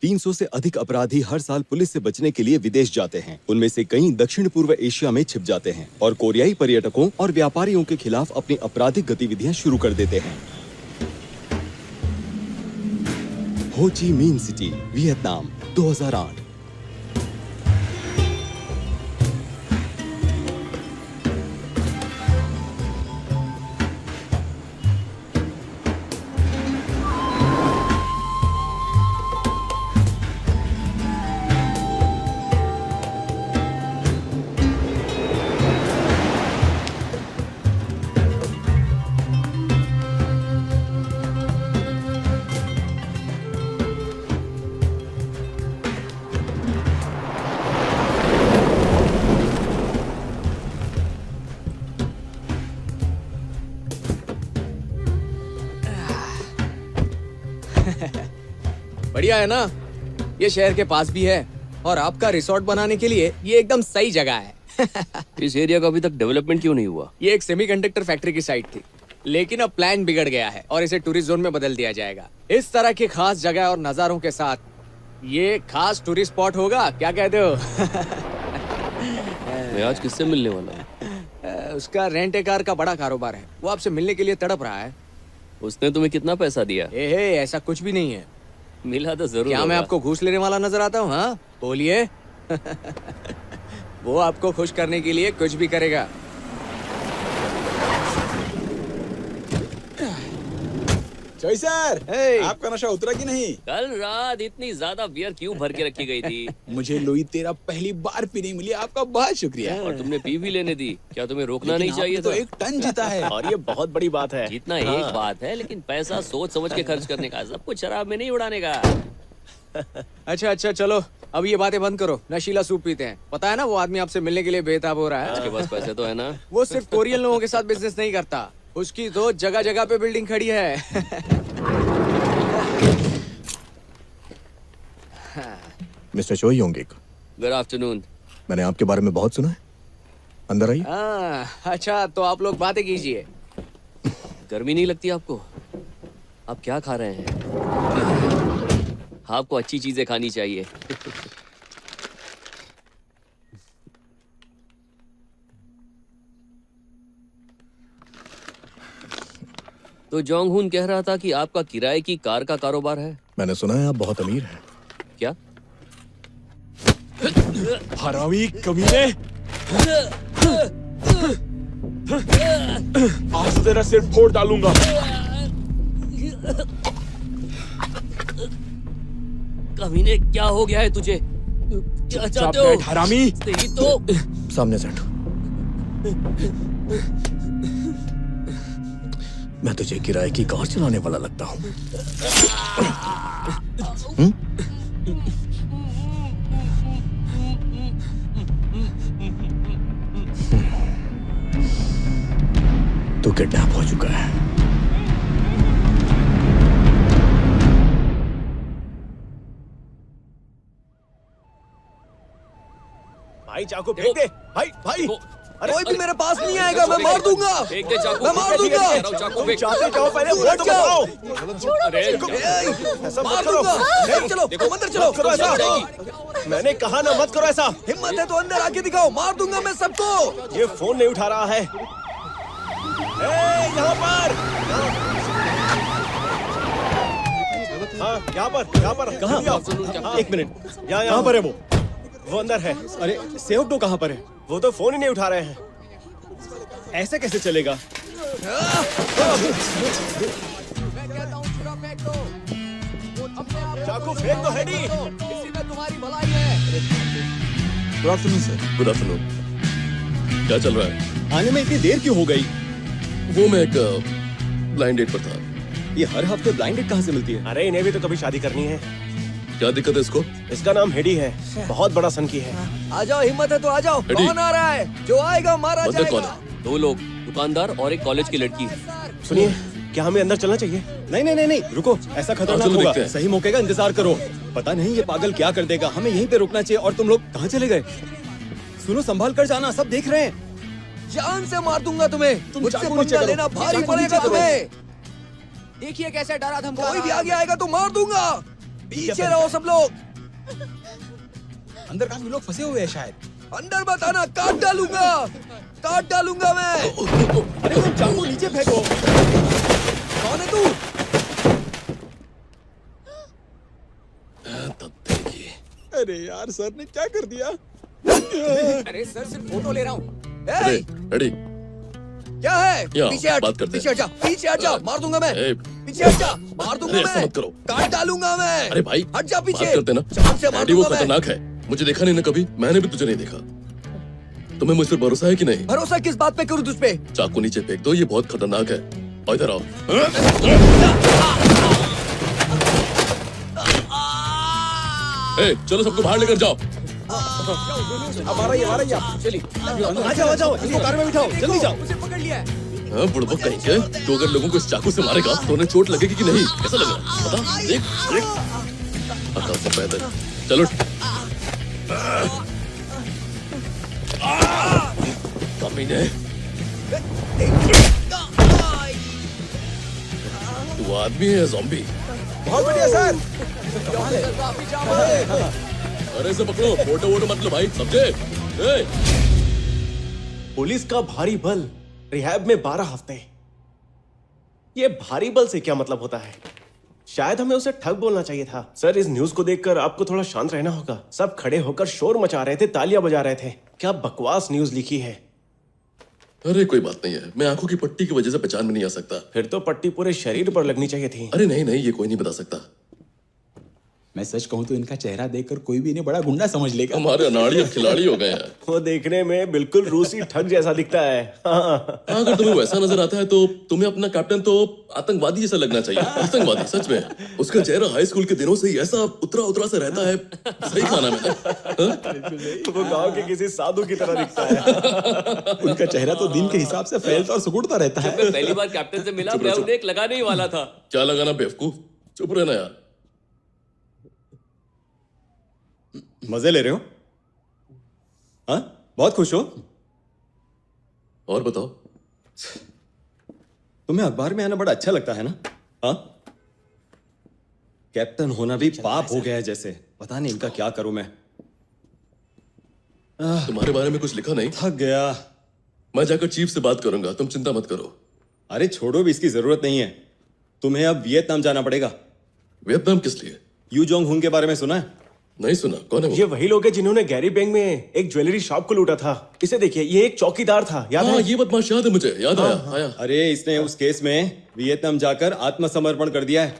300 से अधिक अपराधी हर साल पुलिस से बचने के लिए विदेश जाते हैं। उनमें से कई दक्षिण पूर्व एशिया में छिप जाते हैं और कोरियाई पर्यटकों और व्यापारियों के खिलाफ अपनी आपराधिक गतिविधियां शुरू कर देते हैं। हो ची मिन सिटी, वियतनाम, 2008। बढ़िया है ना? ये शहर के पास भी है और आपका रिसोर्ट बनाने के लिए ये एकदम सही जगह है। इस एरिया का अभी तक डेवलपमेंट क्यों नहीं हुआ? ये एक सेमीकंडक्टर फैक्ट्री की साइट थी, लेकिन अब प्लान बिगड़ गया है और इसे टूरिस्ट जोन में बदल दिया जाएगा। इस तरह की खास जगह और नजारों के साथ ये खास टूरिस्ट स्पॉट होगा, क्या कहते हो? मैं आज किससे मिलने वाला हूँ? उसका रेंट ए कार का बड़ा कारोबार है, वो आपसे मिलने के लिए तड़प रहा है। उसने तुम्हें कितना पैसा दिया? ऐसा कुछ भी नहीं है। मिला तो जरूर क्या होगा। मैं आपको घूस लेने वाला नजर आता हूँ? हाँ बोलिए। वो आपको खुश करने के लिए कुछ भी करेगा। जोई सर, Hey! आपका नशा उतरा कि नहीं? कल रात इतनी ज्यादा बियर क्यों भर के रखी गई थी? मुझे लुई तेरा पहली बार पीने मिली, आपका बहुत शुक्रिया। और तुमने पी भी लेने दी। क्या तुम्हें रोकना लेकिन नहीं चाहिए आपने था? तो 1 टन जीता है और ये बहुत बड़ी बात है। जीतना एक बात है, लेकिन पैसा सोच समझ के खर्च करने का, सब कुछ शराब में नहीं उड़ाने का। अच्छा चलो, अब ये बातें बंद करो। नशीला सूप पीते हैं। पता है ना, वो आदमी आपसे मिलने के लिए बेताब हो रहा उसके है। पास पैसे तो है ना? वो सिर्फ कोरियन लोगों के साथ बिजनेस नहीं करता, उसकी तो जगह जगह पे बिल्डिंग खड़ी है। मिस्टर चो योंगिक, गुड आफ्टरनून। मैंने आपके बारे में बहुत सुना है। अंदर आइए। अच्छा, तो आप लोग बातें कीजिए। गर्मी नहीं लगती आपको? आप क्या खा रहे हैं? आपको अच्छी चीजें खानी चाहिए। तो जोंग हुन कह रहा था कि आपका किराए की कार का कारोबार है। मैंने सुना है आप बहुत अमीर हैं। क्या? हरामी कमीने, आज तेरा सिर फोड़ डालूंगा। कमीने, क्या हो गया है तुझे? क्या चाहते हो? हरामी, सही तो। सामने से हटो। मैं तुझे किराए की कार चलाने वाला लगता हूँ? तू किडनैप हो चुका है। भाई चाकू फेंक दे। भाई भाई, कोई भी मेरे पास नहीं आएगा, मैं मार दूंगा। फेंक दे चाकू। मैं मार दूंगा। कह रहा हूं, चाकू फेंक। चाहते जाओ, पहले वो तो बताओ। अरे, ऐसा मार मत करो। दूंगा। चलो अंदर चलो। मत करो ऐसा। मैंने कहा ना मत करो ऐसा। हिम्मत है तो अंदर आके दिखाओ, मार दूंगा मैं सबको। ये फोन नहीं उठा रहा है। यहाँ पर। हाँ, यहाँ पर। कहाँ? एक मिनट, यहाँ कहाँ पर है वो? वो अंदर है। अरे सेवक कहाँ पर है? वो तो फोन ही नहीं उठा रहे हैं। ऐसे कैसे चलेगा? चाकू फेंक दो हेडी। इसी में तुम्हारी भलाई है। Good afternoon sir. Good afternoon. क्या चल रहा है? आने में इतनी देर क्यों हो गई? वो मैं एक ब्लाइंड डेट पर था। ये हर हफ्ते ब्लाइंड डेट कहाँ से मिलती है? अरे इन्हें भी तो कभी शादी करनी है। क्या दिक्कत है इसको? इसका नाम हेडी है, बहुत बड़ा सन की है। आ जाओ, हिम्मत है तो आ जाओ। हेडी। कौन आ रहा है? जो आएगा मारा बंदर कौन जाएगा। है? 2 लोग, दुकानदार और एक कॉलेज की लड़की। सुनिए, क्या हमें अंदर चलना चाहिए? नहीं, रुको, ऐसा खतरनाक चलो होगा। देखते हैं। सही मौके का इंतजार करो। पता नहीं ये पागल क्या कर देगा। हमें यहीं पे रुकना चाहिए। और तुम लोग कहाँ चले गए? सुनो, संभाल कर जाना, सब देख रहे हैं। जान से मार दूंगा तुम्हें। तुम मुझसे चाकू नीचे पंगा करो। लेना भारी चाकू पड़ेगा नीचे करो। तुम्हें। देखिए कैसे डरा धमका। कोई भी आगे आएगा तो मार दूंगा। पीछे रहो सब लोग। अंदर काफी लोग फंसे हुए हैं शायद। अंदर मत आना, काट डालूंगा मैं। अरे तुम चाकू नीचे फेंको। कौन है तू? अरे यार सर ने क्या कर दिया? अरे सर सिर्फ फोटो ले रहा हूँ। रेडी क्या है? या, पीछे हट, बात करते पीछे हैं। हट जा, पीछे हट जा, मार दूंगा मैं। ए, पीछे हट जा, मार दूंगा अरे, ऐसा मैं। मत करो। काट डालूंगा मैं। अरे भाई हट जा पीछे। बात करते ना। चाक से मार डैडी वो दूंगा मैं। खतरनाक है, मुझे देखा नहीं ना कभी, मैंने भी तुझे नहीं देखा। तुम्हें मुझ पर भरोसा है कि नहीं? भरोसा किस बात पे करूँ तुझ पे? चाकू नीचे फेंक दो, ये बहुत खतरनाक है। और इधर आओ। ए, चलो सबको बाहर लेकर जाओ। हमारा ये चलिए। आ जाओ, इसको कार में बिठाओ, जल्दी जाओ। उसे पकड़ लिया है। हाँ, बुड़बक कहेंगे तो अगर लोगों को इस चाकू से मारेगा तो उन्हें चोट लगेगी कि नहीं? कैसा लग रहा है? बता, देख। आकाश से पैदल चलो। कमीने, तू आदमी है ज़ॉम्बी? बहुत बढ़िया सर। अरे इसे पकड़ो, फोटो वोटो मत लो भाई, समझे? ए, पुलिस का भारी बल रिहैब में 12 हफ्ते। ये भारी बल से क्या मतलब होता है? शायद हमें उसे ठग बोलना चाहिए था। सर, इस न्यूज को देखकर आपको थोड़ा शांत रहना होगा। सब खड़े होकर शोर मचा रहे थे, तालियां बजा रहे थे। क्या बकवास न्यूज लिखी है। अरे कोई बात नहीं है, मैं आंखों की पट्टी की वजह से पहचान में नहीं आ सकता। फिर तो पट्टी पूरे शरीर पर लगनी चाहिए थी। अरे नहीं नहीं, ये कोई नहीं बता सकता। मैं सच कहूं तो इनका चेहरा देखकर कोई भी इन्हें बड़ा गुंडा समझ लेगा। हमारे अनाड़ी अब खिलाड़ी हो गए हैं। वो देखने में बिल्कुल रूसी ठग जैसा दिखता है। हाँ। अगर तुम्हें वैसा नजर आता है तो तुम्हें अपना कैप्टन तो आतंकवादी जैसा लगना चाहिए। आतंकवादी, सच में। उसका चेहरा हाई स्कूल के दिनों से ही ऐसा उतरा उतरा सा रहता है। सही खाना मैंने। वो गांव के किसी साधु की तरह दिखता है। उनका चेहरा तो दिन के हिसाब से फैलता और सुकुड़ता रहता है। मैं पहली बार कैप्टन से मिला, मैं उन्हें एक लगाने ही वाला था। क्या लगाना बेवकूफ, चुप रहना यार। मजे ले रहे हो? हाँ, बहुत खुश हो? और बताओ। तुम्हें अखबार में आना बड़ा अच्छा लगता है ना? हाँ, कैप्टन होना भी पाप हो गया है जैसे। पता नहीं इनका क्या करूं मैं। तुम्हारे बारे में कुछ लिखा नहीं? थक गया। मैं जाकर चीफ से बात करूंगा, तुम चिंता मत करो। अरे छोड़ो भी, इसकी जरूरत नहीं है। तुम्हें अब वियतनाम जाना पड़ेगा। वियतनाम किस लिए? यू जोंग हुन के बारे में सुना है? नहीं सुना, कौन है वो? ये वही लोग हैं जिन्होंने गैरी बैंक में एक ज्वेलरी शॉप को लूटा था। इसे देखिए, ये एक चौकीदार था, याद हाँ, है? ये बदमाश याद है मुझे, याद आया। अरे इसने उस केस में वियतनाम जाकर आत्मसमर्पण कर दिया है।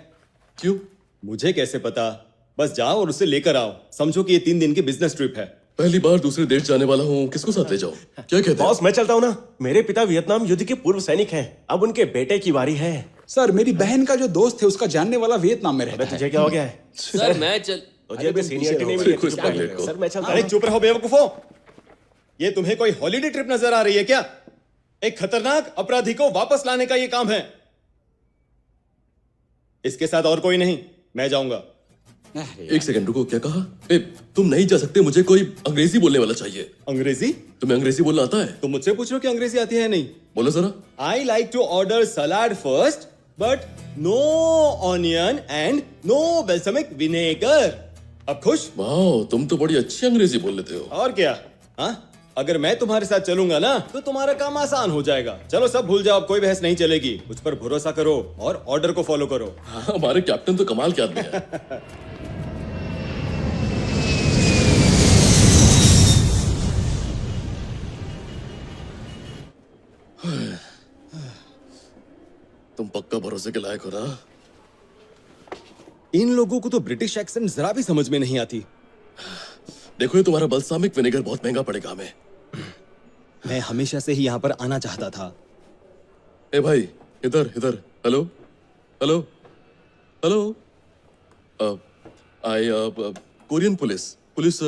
क्यों? मुझे कैसे पता? बस जाओ और उसे लेकर आओ। समझो कि ये 3 दिन की बिजनेस ट्रिप है। पहली बार दूसरे देश जाने वाला हूँ, किसको साथ ले जाऊं? क्या कहते हो? बॉस, मैं चलता हूँ ना। मेरे पिता वियतनाम युद्ध के पूर्व सैनिक हैं। अब उनके बेटे की बारी है। सर, मेरी बहन का जो दोस्त है उसका जानने वाला वियतनाम में रहता है। तुझे क्या हो गया है? सर मैं चल तुझे भी सीनियरिटी नहीं मिली। मिली। सर, मैं चलता अरे हूँ। चुप रहो बेवकूफो। ये तुम्हें कोई हॉलीडे ट्रिप नजर आ रही है क्या? एक खतरनाक अपराधी को वापस लाने का ये काम है। इसके साथ और कोई नहीं, मैं जाऊंगा। एक सेकंड रुको, क्या कहा? ए, तुम नहीं जा सकते, मुझे कोई अंग्रेजी बोलने वाला चाहिए। अंग्रेजी? तुम्हें अंग्रेजी बोलना आता है? तुम मुझसे पूछ रहे हो कि अंग्रेजी आती है नहीं? बोलो जरा। I like to order salad first, but no onion and no balsamic vinegar. अब खुश? वाह, तुम तो बड़ी अच्छी अंग्रेजी बोल लेते हो। और क्या? हाँ, अगर मैं तुम्हारे साथ चलूंगा ना तो तुम्हारा काम आसान हो जाएगा। चलो सब भूल जाओ, अब कोई बहस नहीं चलेगी। मुझ पर भरोसा करो और ऑर्डर को फॉलो करो। हाँ, हमारे कैप्टन तो कमाल के आदमी है। तुम पक्का भरोसे के लायक हो ना? इन लोगों को तो ब्रिटिश एक्सेंट जरा भी समझ में नहीं आती। देखो, ये तुम्हारा बल्सामिक विनेगर बहुत महंगा पड़ेगा हमें। मैं हमेशा से ही यहाँ पर आना चाहता था। ए भाई, इधर इधर। Hello hello hello. I Korean police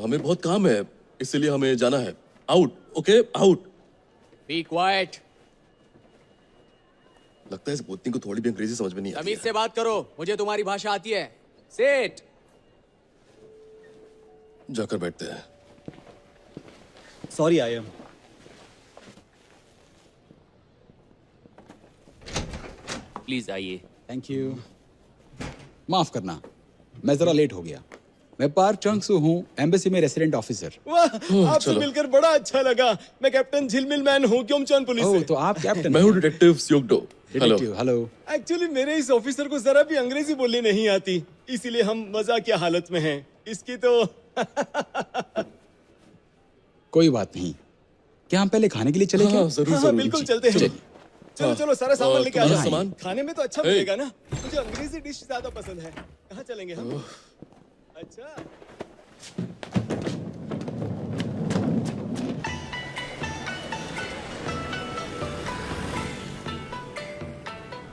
हमें बहुत काम है, इसलिए हमें जाना है। Out, okay, out. Be quiet. लगता है इस भूतनी को थोड़ी भी अंग्रेजी समझ में नहीं आती तमीज है। से बात करो, मुझे तुम्हारी भाषा आती है। सेठ। जाकर बैठते हैं। Sorry, I am. प्लीज आइए। Thank you. माफ करना, मैं जरा लेट हो गया। मैं पार्क चंग सू हूँ, एम्बेसी में रेसिडेंट ऑफिसर। वाह, आपसे मिलकर बड़ा अच्छा लगा। मैं कैप्टन झिलमिल मैन हूँ, क्योमचौन पुलिस ओह, से। तो आप कैप्टन मैं हूँ डिटेक्टिव स्योकडो। हेलो। Detective, hello. एक्चुअली मेरे इस ऑफिसर को जरा भी अंग्रेजी बोलनी नहीं आती, इसीलिए हम मजाकिया हालत में हैं। इसकी तो कोई बात नहीं। क्या हम पहले खाने के लिए चले क्या? हाँ, जरूर हाँ, जरूर। बिल्कुल चलते हैं। चलो चलो, सारा सामान लेके आ तुम्हारा जाओ। सामान? खाने में तो अच्छा मिलेगा ना। मुझे अंग्रेजी डिश ज्यादा पसंद है। कहाँ चलेंगे हम? अच्छा,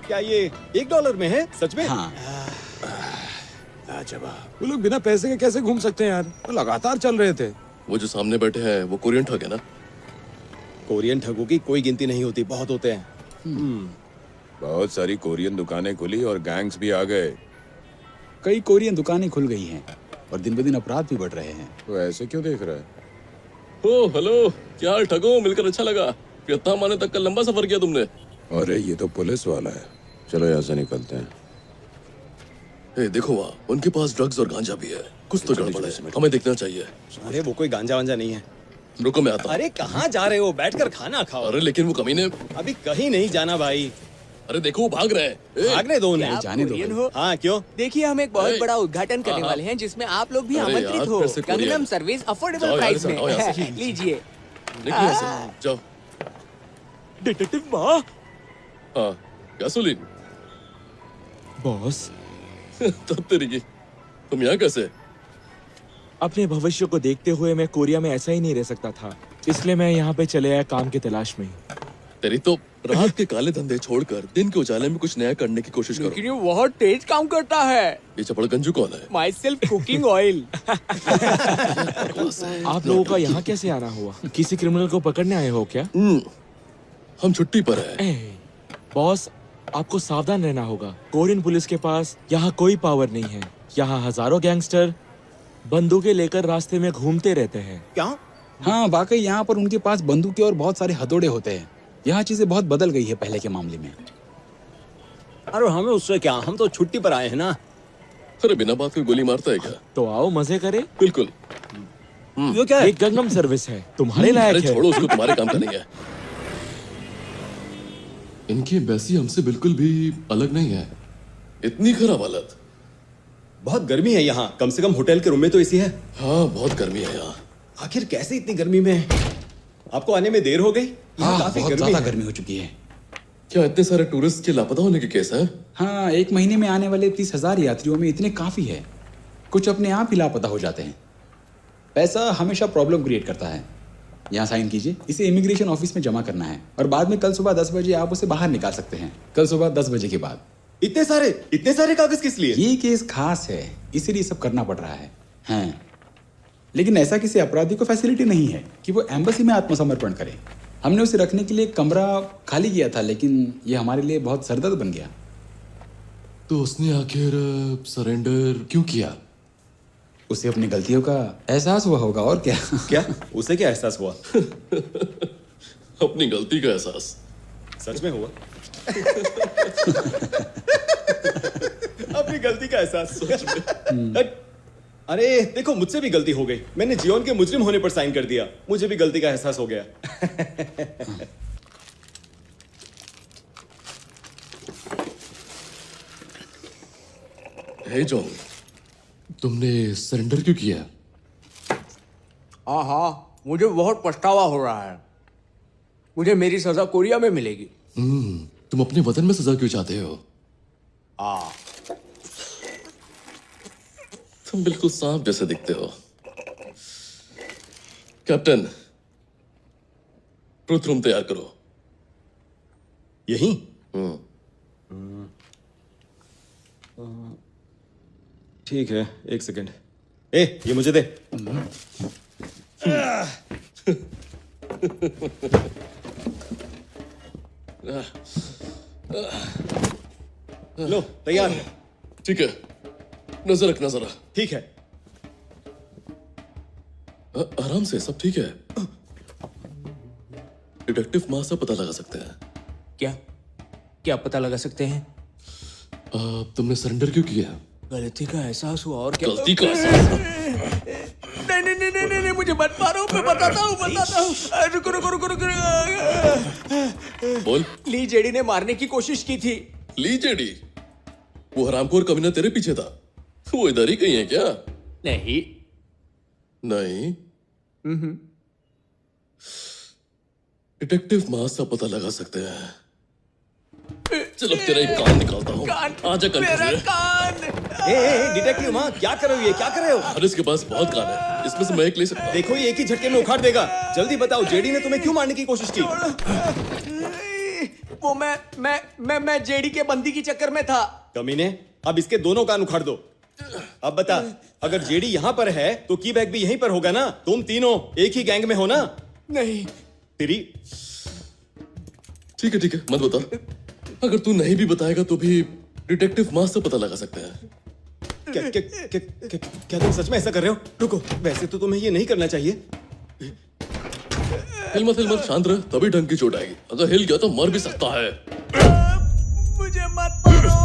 क्या ये $1 में है सच में? हाँ, वो लोग बिना पैसे के कैसे घूम सकते हैं यार? वो लगातार चल रहे थे। वो जो सामने बैठे हैं वो कोरियन ठग है ना? कोरियन ठगों की कोई गिनती नहीं होती, बहुत होते हैं। बहुत सारी कोरियन दुकानें खुली और गैंग्स भी आ गए। कई कोरियन दुकानें खुल गई हैं और दिन ब दिन अपराध भी बढ़ रहे हैं। तो ऐसे क्यों देख रहा है? ओ हेलो, क्या हाल ठगो? मिलकर अच्छा लगा। वियतनाम आने तक का लंबा सफर किया तुमने। अरे ये तो पुलिस वाला है। चलो यहाँ से निकलते हैं। ए, देखो वहाँ उनके पास ड्रग्स और गांजा भी है। कुछ तो गड़बड़ है, हमें देखना चाहिए। अरे वो कोई गांजा वांजा नहीं है। रुको मैं आता हूँ। अरे कहाँ जा रहे हो? बैठकर खाना खाओ। अरे लेकिन वो कमीने। अभी कहीं नहीं जाना भाई। अरे देखो वो भाग रहे हैं। ए, भागने दो उन्हें। आप जाने दो कोरियन भाई। हो? हाँ, क्यों? देखिए, हम एक बहुत ए, बड़ा उद्घाटन करने हाँ, वाले हैं जिसमें आप लोग भी अरे यार, आमंत्रित हो। फिर से कोरियन। कंगनम सर्विस अफोर्डेबल जाओ यार, प्राइस आओ यहाँ से। में लीजिए। देखो यहाँ से। जाओ। डिटेक्टिव माँ। हाँ, गैसोलीन। बॉस, तब तेरी की। तुम यहाँ कैसे? अपने भविष्य को देखते हुए मैं कोरिया में ऐसा ही नहीं रह सकता था, इसलिए मैं यहाँ पे चले आया काम की तलाश में। तेरी तो रात के काले धंधे छोड़कर दिन के उजाले में कुछ नया करने की कोशिश करो। लेकिन ये बहुत तेज काम करता है। ये चपड़गंजू कौन है? My self cooking oil. आप लोगों का यहाँ कैसे आना हुआ? किसी क्रिमिनल को पकड़ने आए हो क्या? हम छुट्टी पर हैं। ए, बॉस, आपको सावधान रहना होगा। कोरियन पुलिस के पास यहाँ कोई पावर नहीं है। यहाँ हजारों गैंगस्टर बंदूकें लेकर रास्ते में घूमते रहते हैं। क्या? हाँ, वाकई यहाँ पर उनके पास बंदूकें और बहुत सारे हथौड़े होते हैं। यहाँ चीजें बहुत बदल गई है पहले के मामले में। अरे हमें उससे क्या, हम तो छुट्टी पर आए हैं ना। अरे बिना बात कोई गोली मारता है क्या? तो आओ मजे करें। बिल्कुल। ये क्या है? एक गंगम सर्विस है, तुम्हारे अरे लायक है। छोड़ो उसको, तुम्हारे काम का नहीं है। इनकी एम्बेसी हमसे बिल्कुल भी अलग नहीं है। इतनी खराब हालत। बहुत गर्मी है यहाँ। कम से कम होटल के रूम में तो एसी है। हाँ, बहुत गर्मी है यहाँ। आखिर कैसे इतनी गर्मी में? आपको आने में देर हो गई? यहाँ हाँ, काफी बहुत गर्मी ज्यादा है। गर्मी हो चुकी है। क्या इतने सारे टूरिस्ट के लापता होने के केस हैं? हाँ, एक महीने में आने वाले 30,000 यात्रियों में इतने काफी है। कुछ अपने आप ही लापता हो जाते हैं। पैसा हमेशा प्रॉब्लम क्रिएट करता है। यहाँ साइन कीजिए, इसे इमिग्रेशन ऑफिस में जमा करना है और बाद में कल सुबह 10 बजे आप उसे बाहर निकाल सकते हैं। कल सुबह 10 बजे के बाद। इतने सारे कागज किस लिए? ये केस खास है, इसीलिए सब करना पड़ रहा है। हाँ, लेकिन ऐसा किसी अपराधी को फैसिलिटी नहीं है कि वो एम्बेसी में आत्मसमर्पण करे। हमने उसे रखने के लिए कमरा खाली किया था, लेकिन ये हमारे लिए बहुत सरदर्द बन गया। तो उसने आखिर सरेंडर क्यों किया? उसे अपनी गलतियों का एहसास हुआ होगा, और क्या। क्या? उसे क्या एहसास हुआ? अपनी गलती का एहसास। सच में हुआ? अपनी गलती का एहसास। अरे देखो, मुझसे भी गलती हो गई। मैंने जियोन के मुजरिम होने पर साइन कर दिया। मुझे भी गलती का एहसास हो गया। हे जॉन, तुमने सरेंडर क्यों किया? हाँ, मुझे बहुत पछतावा हो रहा है। मुझे मेरी सजा कोरिया में मिलेगी। तुम अपने वतन में सजा क्यों चाहते हो? तुम बिल्कुल सांप जैसे दिखते हो। कैप्टन, ट्रूथ रूम तैयार करो। यही? ठीक है, एक सेकंड। ये मुझे दे। लो, तैयार है। ठीक है, नजर रखना जरा। ठीक है। आराम से, सब ठीक है। डिटेक्टिव माँ से पता लगा सकते हैं। क्या क्या पता लगा सकते हैं? तुमने सरेंडर क्यों किया? गलती का एहसास हुआ और क्या? गलती का एहसास? नहीं नहीं नहीं नहीं नहीं, मुझे मत मारो, मैं बताता हूँ। रुको रुको रुको रुको। बोल। ली जेडी ने मारने की कोशिश की थी। ली जेडी? वो हरामखोर कमीना तेरे पीछे था, वो इधर ही कहीं है क्या? नहीं नहीं। डिटेक्टिव मास का पता लगा सकते हैं। चलो तेरा एक कान निकालता हूँ। आजा कर डिटेक्टिव माँ, क्या कर रहे हो? ये क्या कर रहे हो? हरीश के पास बहुत कान है, इसमें से मैं एक ले सकता हूँ। देखो, ये एक ही झटके में उखाड़ देगा। जल्दी बताओ, जेडी ने तुम्हें क्यों मारने की कोशिश की? वो मैं जेडी के बंदी की चक्कर में था। कमीने, अब इसके दोनों कान उखाड़ दो। अब बता, अगर जेडी यहाँ पर है तो की बैग भी यहीं पर होगा ना? तुम तीनों एक ही गैंग में हो ना? नहीं। तेरी ठीक है मत बता। अगर तू नहीं भी बताएगा तो भी डिटेक्टिव मास से पता लगा सकते हैं। क्या तुम सच में ऐसा कर रहे हो? रुको, वैसे तो तुम्हें ये नहीं करना चाहिए। हिल मत, शांत रह, तभी ढंग की चोट आएगी। अगर हिल गया तो मर भी सकता है। मुझे मत मारो।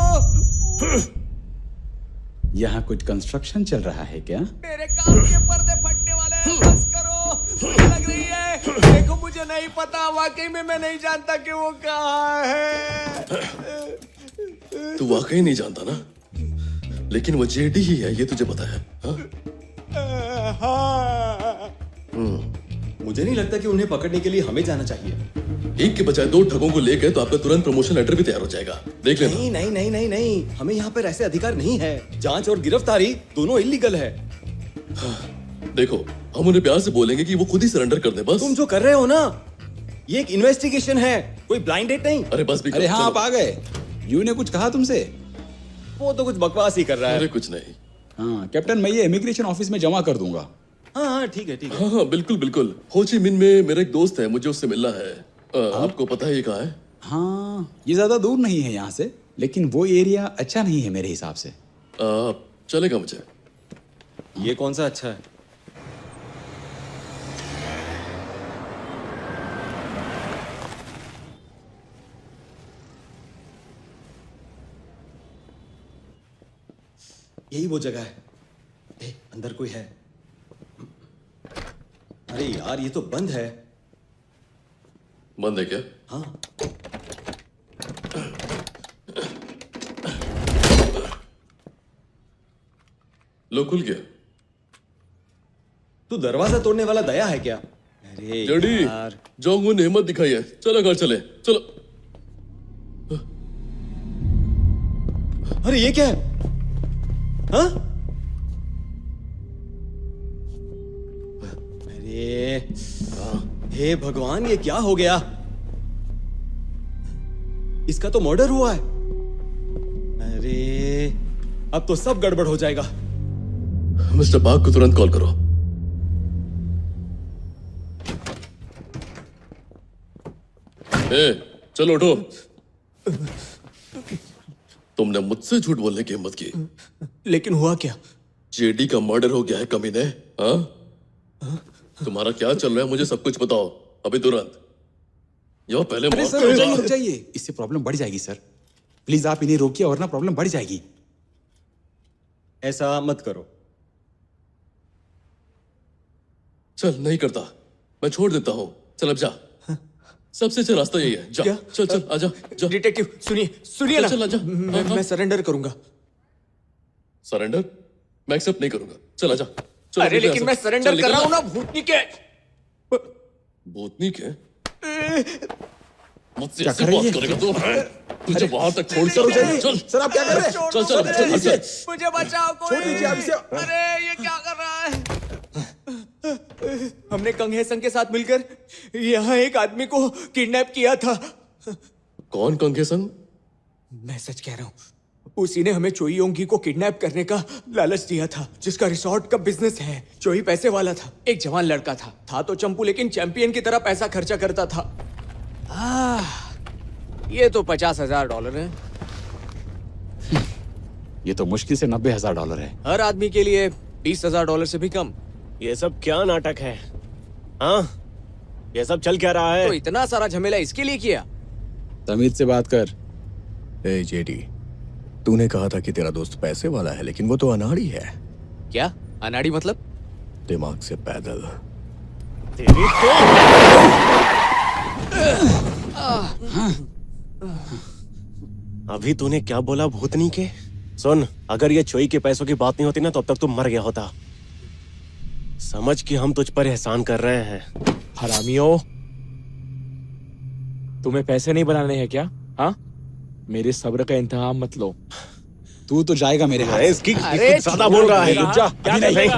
यहाँ कुछ कंस्ट्रक्शन चल रहा है क्या? मेरे कान के पर्दे फटने वाले हैं, बस करो। मुझे लग रही है। देखो, मुझे नहीं पता, वाकई में मैं नहीं जानता कि वो कहाँ है। तू वाकई नहीं जानता ना? लेकिन वो जेडी ही है, ये तुझे पता है? हाँ। मुझे नहीं लगता कि उन्हें पकड़ने के लिए हमें जाना चाहिए। एक के बजाय दो ठगों को लेकर तो आपका तुरंत प्रमोशन लेटर भी तैयार हो जाएगा, देख लेना। नहीं नहीं नहीं नहीं नहीं, हमें यहाँ पर ऐसे अधिकार नहीं है। जांच और गिरफ्तारी दोनों इलीगल है। देखो, हम उन्हें प्यार से बोलेंगे कि वो खुद ही सरेंडर कर दे बस। तुम जो कर रहे हो ना, ये एक इन्वेस्टिगेशन है, कोई ब्लाइंड डेट नहीं। अरे बस भी अरे हाँ, आप आ गए। यू ने कुछ कहा तुमसे? वो तो कुछ बकवास ही कर रहा है। अरे कुछ नहीं। हाँ कैप्टन, मैं ये इमिग्रेशन ऑफिस में जमा कर दूंगा। हाँ ठीक है। हाँ बिल्कुल। हो ची मिन में मेरा एक दोस्त है, मुझे उससे मिलना है। आपको पता है ये कहाँ है? हाँ, ये ज्यादा दूर नहीं है यहाँ से, लेकिन वो एरिया अच्छा नहीं है मेरे हिसाब से। चलेगा मुझे। ये कौन सा अच्छा है? यही वो जगह है। अंदर कोई है? अरे यार, ये तो बंद है। बंद है क्या? हाँ। लो, खुल गया। तू दरवाजा तोड़ने वाला दया है क्या? अरे जेडी, यार, जोंग ने हिम्मत दिखाई है। चलो घर चले, चलो। अरे ये क्या है? हाँ? अरे हे भगवान, ये क्या हो गया? इसका तो मर्डर हुआ है। अरे अब तो सब गड़बड़ हो जाएगा। मिस्टर पार्क को तुरंत कॉल करो। चलो उठो। तुमने मुझसे झूठ बोलने की हिम्मत की, लेकिन हुआ क्या? जेडी का मर्डर हो गया है कमीने। हाँ? तुम्हारा क्या चल रहा है मुझे सब कुछ बताओ, अभी तुरंत। यो पहले अरे मौत सर, करो। रुक जाइए, इससे प्रॉब्लम बढ़ जाएगी सर। प्लीज आप इन्हें रोकिए, वरना प्रॉब्लम बढ़ जाएगी। ऐसा मत करो। चल, नहीं करता, मैं छोड़ देता हूँ। चल अब जा, सबसे अच्छा रास्ता यही है। जा, क्या? चल आजा, जा। डिटेक्टिव सुनिए ना। चल आजा। मैं सरेंडर करूंगा। सरेंडर? मैं एक्सेप्ट नहीं करूंगा। चल आजा। चल, अरे निकल लेकिन यहाँ मैं से। सरेंडर चल, कर रहा निकल हूँ ना, भूतनी के। भूतनी के? मुझसे क्या ऐसे कर रही बात है? करेगा तो तुझे वहां तक छोड़ सर, कर चल। सर आप क्या कर रहे हैं? चल। मुझे बचाओ कोई। छोड़ दीजिए आप इसे। अरे ये क्या कर रहा है? हमने कंघे संघ के साथ मिलकर यहाँ एक आदमी को किडनैप किया था। कौन कंगे संग? मैं सच कह रहा हूँ, उसी ने हमें चोई ओंगी को किडनैप करने का लालच दिया था, जिसका रिसोर्ट का बिजनेस है। चोई पैसे वाला था, एक जवान लड़का था तो चंपू, लेकिन चैंपियन की तरह पैसा खर्चा करता था। ये तो $50,000 है। ये तो मुश्किल से $90,000 है। हर आदमी के लिए $20,000 से भी कम। ये सब क्या नाटक है? हाँ, ये सब चल क्या रहा है? तो इतना सारा झमेला इसके लिए किया? तमीज से बात कर। ए जेडी, तूने कहा था कि तेरा दोस्त पैसे वाला है, लेकिन वो तो अनाड़ी है। क्या अनाड़ी मतलब? दिमाग से पैदल। तेरी तो अभी तूने क्या बोला भूतनी के? सुन, अगर ये चोई के पैसों की बात नहीं होती ना तो अब तक तू मर गया होता। समझ कि हम तुझ पर एहसान कर रहे हैं। हरामियों, तुम्हें पैसे नहीं बनाने हैं क्या? हाँ, मेरे सब्र का इंतजाम मत लो। तू तो जाएगा मेरे हाथ से। इसकी कुछ ज्यादा बोल रहा है। रुक जा, अभी नहीं।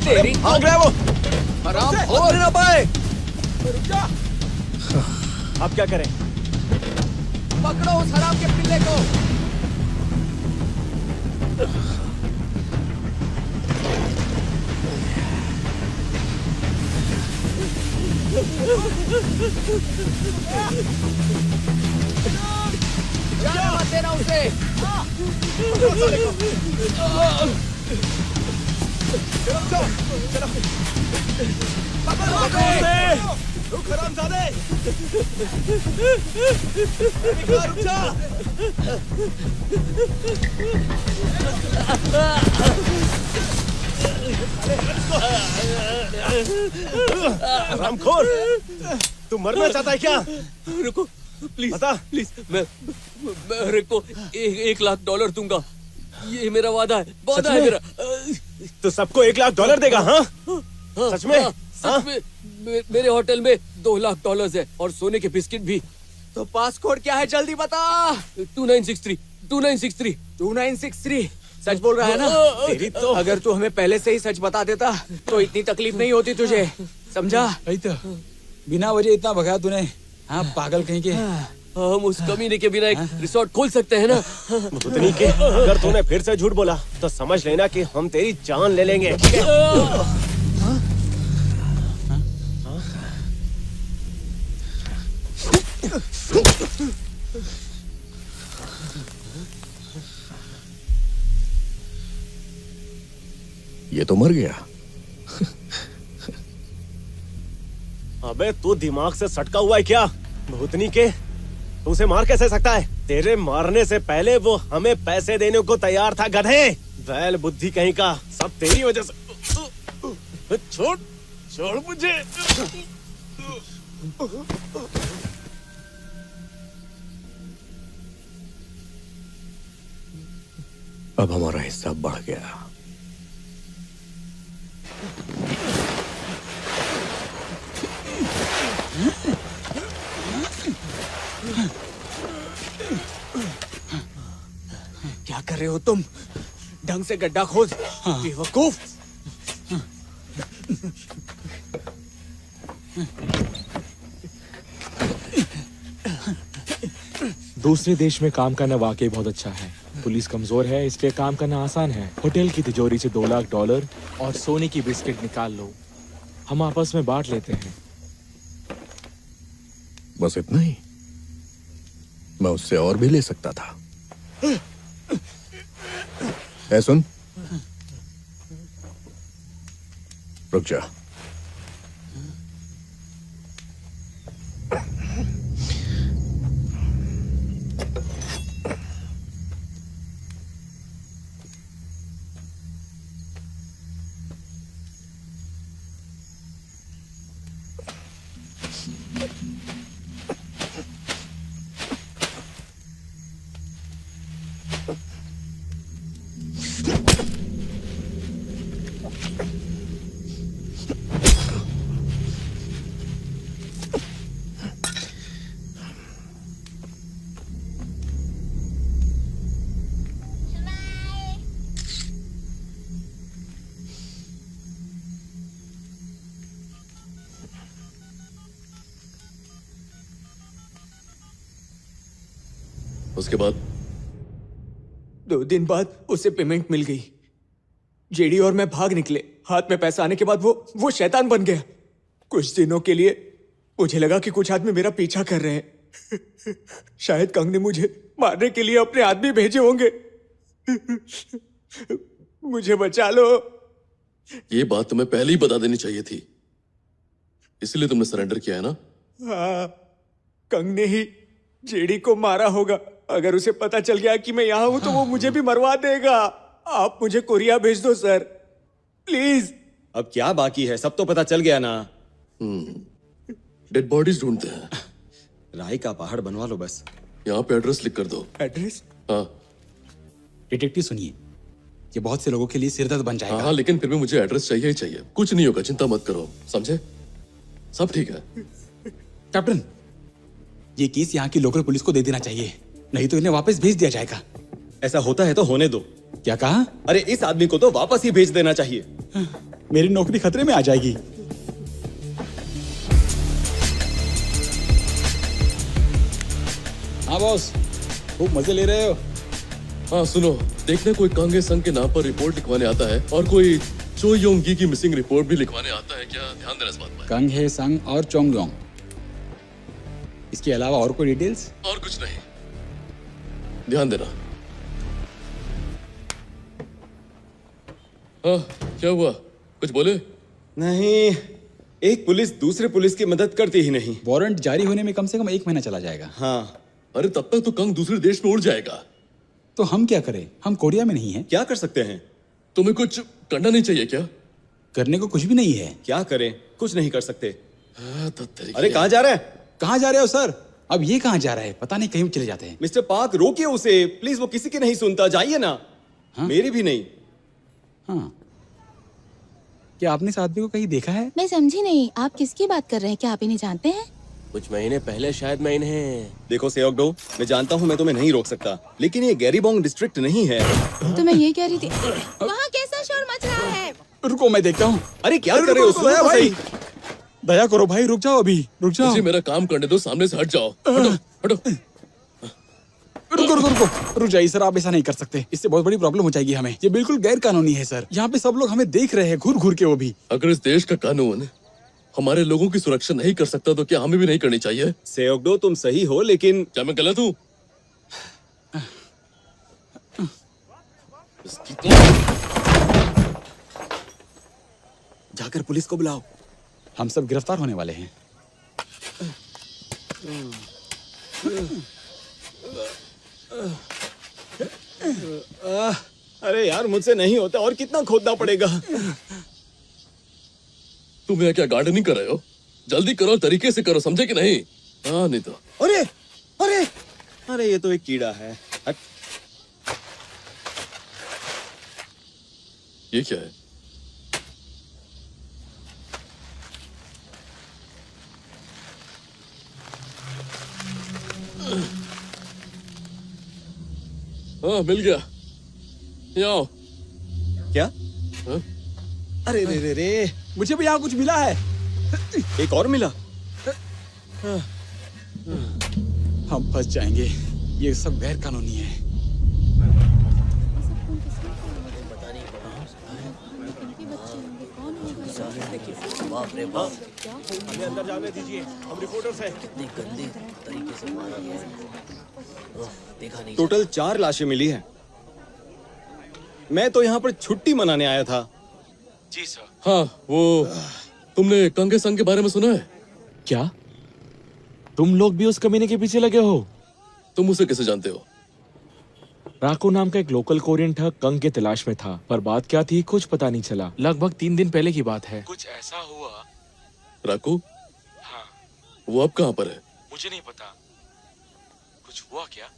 तेरी भाग रहा है वो। हराम खोल ना पाए। अब क्या करें? पकड़ो उस हराम के पिल्ले को। जाने मत देना उसे। रुक हरामजादे। रुक जा। हरामखोर, तू मरना चाहता है क्या? रुको प्लीज, बता। प्लीज। मैं रिक को $1 लाख दूंगा। ये मेरा वादा है, वादा है मेरा। तो सबको $1 लाख देगा? हाँ, सच में? हाँ, सच में। मेरे होटल में $2 लाख है और सोने के बिस्किट भी। तो पासकोड क्या है जल्दी बता। 2963 2963 2963। सच बोल रहा है ना? तेरी तो अगर तू हमें पहले से ही सच बता देता तो इतनी तकलीफ नहीं होती तुझे, समझा? वही तो, बिना वजह इतना भगाया तूने। हाँ, पागल कहीं के। हम उस कमीने के बिना एक रिसोर्ट खोल सकते हैं ना? भूतनी के, अगर तूने फिर से झूठ बोला तो समझ लेना कि हम तेरी जान ले लेंगे। ये तो मर गया। अबे तू दिमाग से सटका हुआ है क्या? भूतनी के, तू उसे मार कैसे सकता है? तेरे मारने से पहले वो हमें पैसे देने को तैयार था, गधे। बैल बुद्धि कहीं का, सब तेरी वजह से। छोड़ छोड़ मुझे। अब हमारा हिस्सा बढ़ गया। क्या कर रहे हो तुम? ढंग से गड्ढा खोद, बेवकूफ। दूसरे देश में काम करना वाकई बहुत अच्छा है। पुलिस कमजोर है, इसलिए काम करना आसान है। होटल की तिजोरी से $2 लाख और सोने की बिस्किट निकाल लो, हम आपस में बांट लेते हैं। बस इतना ही? मैं उससे और भी ले सकता था। ऐ सुन, रुक जा। उसके बाद 2 दिन बाद उसे पेमेंट मिल गई। जेडी और मैं भाग निकले। हाथ में पैसा आने के बाद वो शैतान बन गया। कुछ दिनों के लिए मुझे लगा कि कुछ आदमी मेरा पीछा कर रहे हैं। शायद कंग ने मुझे मारने के लिए अपने आदमी भेजे होंगे। मुझे बचा लो। ये बात तुम्हें पहले ही बता देनी चाहिए थी, इसलिए तुमने सरेंडर किया है ना? हाँ, कंग ने ही जेडी को मारा होगा। अगर उसे पता चल गया कि मैं यहाँ हूँ तो वो मुझे भी मरवा देगा। आप मुझे कोरिया भेज दो सर, प्लीज। अब क्या बाकी है, सब तो पता चल गया ना। डेड बॉडीज ढूंढते हैं। राय का पहाड़ बनवा लो बस। यहाँ पे एड्रेस लिख कर दो। एड्रेस? हाँ डिटेक्टिव सुनिए, ये बहुत से लोगों के लिए सिरदर्द बन जाएगा। हाँ, लेकिन फिर भी मुझे एड्रेस चाहिए ही चाहिए। कुछ नहीं होगा, चिंता मत करो, समझे? सब ठीक है। कैप्टन, ये केस यहाँ की लोकल पुलिस को दे देना चाहिए, नहीं तो इन्हें वापस भेज दिया जाएगा। ऐसा होता है तो होने दो। क्या कहा? अरे इस आदमी को तो वापस ही भेज देना चाहिए। मेरी नौकरी खतरे में आ जाएगी। हाँ बॉस, खूब मजे ले रहे हो। हाँ सुनो, देखना कोई कांगे संग के नाम पर रिपोर्ट लिखवाने आता है और कोई चो योंगी की मिसिंग रिपोर्ट भी लिखवाने आता है क्या? ध्यान देना इस बात पर। कंग हे संग और चोंगयोंग, इसके अलावा और कोई डिटेल्स? और कुछ नहीं, ध्यान देना। हाँ, क्या हुआ? कुछ बोले? नहीं, एक पुलिस दूसरे पुलिस की मदद करती ही नहीं। वारंट जारी होने में कम से कम 1 महीना चला जाएगा। हाँ। अरे तब तक तो कंग दूसरे देश में उड़ जाएगा। तो हम क्या करें? हम कोरिया में नहीं हैं। क्या कर सकते हैं? तुम्हें कुछ करना नहीं चाहिए क्या? करने को कुछ भी नहीं है। क्या करें? कुछ नहीं कर सकते। अरे कहाँ जा रहे हैं? कहाँ जा रहे हो सर? अब ये कहाँ जा रहा है? पता नहीं, कहीं चले जाते हैं। मिस्टर पार्क, रोकिए उसे प्लीज, वो किसी की नहीं सुनता। जाइए ना। हाँ? मेरी भी नहीं। हाँ, क्या आपने इस आदमी को कहीं देखा है? मैं समझी नहीं, आप किसकी बात कर रहे हैं? क्या आप इन्हें जानते हैं? कुछ महीने पहले शायद मैं इन्हें। देखो सेओकडो, मैं जानता हूँ मैं तुम्हें नहीं रोक सकता, लेकिन ये गैरीबोंग डिस्ट्रिक्ट नहीं है। तो मैं ये कह रही थी, वहाँ कैसा शोर मच रहा है? रुको, मैं देखता हूँ। अरे क्या कर रहे हो? सुनो तो सही। दया करो भाई, रुक जाओ, अभी रुक जाओ। मुझे मेरा काम करने दो, सामने से हट जाओ। हटो, हटो। रुक जाइए सर, आप ऐसा नहीं कर सकते, इससे बहुत बड़ी प्रॉब्लम हो जाएगी हमें। ये बिल्कुल गैर कानूनी है सर, यहाँ पे सब लोग हमें देख रहे हैं घूर घूर के। वो भी अगर इस देश का कानून हमारे लोगों की सुरक्षा नहीं कर सकता तो क्या हमें भी नहीं करनी चाहिए? सेओकडो, तुम सही हो, लेकिन क्या मैं गलत हूँ? जाकर पुलिस को बुलाओ। हम सब गिरफ्तार होने वाले हैं। अरे यार, मुझसे नहीं होता, और कितना खोदना पड़ेगा। तुम यहाँ क्या गार्डनिंग कर रहे हो? जल्दी करो, तरीके से करो, समझे कि नहीं? हाँ, नहीं तो। अरे अरे अरे, ये तो एक कीड़ा है। ये क्या है? हाँ, मिल गया। यहाँ आओ। क्या? हाँ? अरे रे रे रे, मुझे भी यहाँ कुछ मिला है। एक और मिला। हम फंस जाएंगे, ये सब गैर कानूनी है। बाप रे बाप, हमें अंदर जाने दीजिए, हम रिपोर्टर्स हैं। कितने गंदे तरीके से मारा गया है। देखा नहीं। टोटल 4 लाशें मिली हैं। मैं तो यहाँ पर छुट्टी मनाने आया था। जी सर। हाँ, वो तुमने कंगे संग के बारे में सुना है? क्या तुम लोग भी उस कमीने के पीछे लगे हो? तुम उसे कैसे जानते हो? राको नाम का एक लोकल कोरियन ठग कंग के तलाश में था, पर बात क्या थी कुछ पता नहीं चला। लगभग 3 दिन पहले की बात है। कुछ ऐसा हुआ। राकू? हाँ। वो अब कहाँ पर है? मुझे नहीं पता। कुछ हुआ क्या?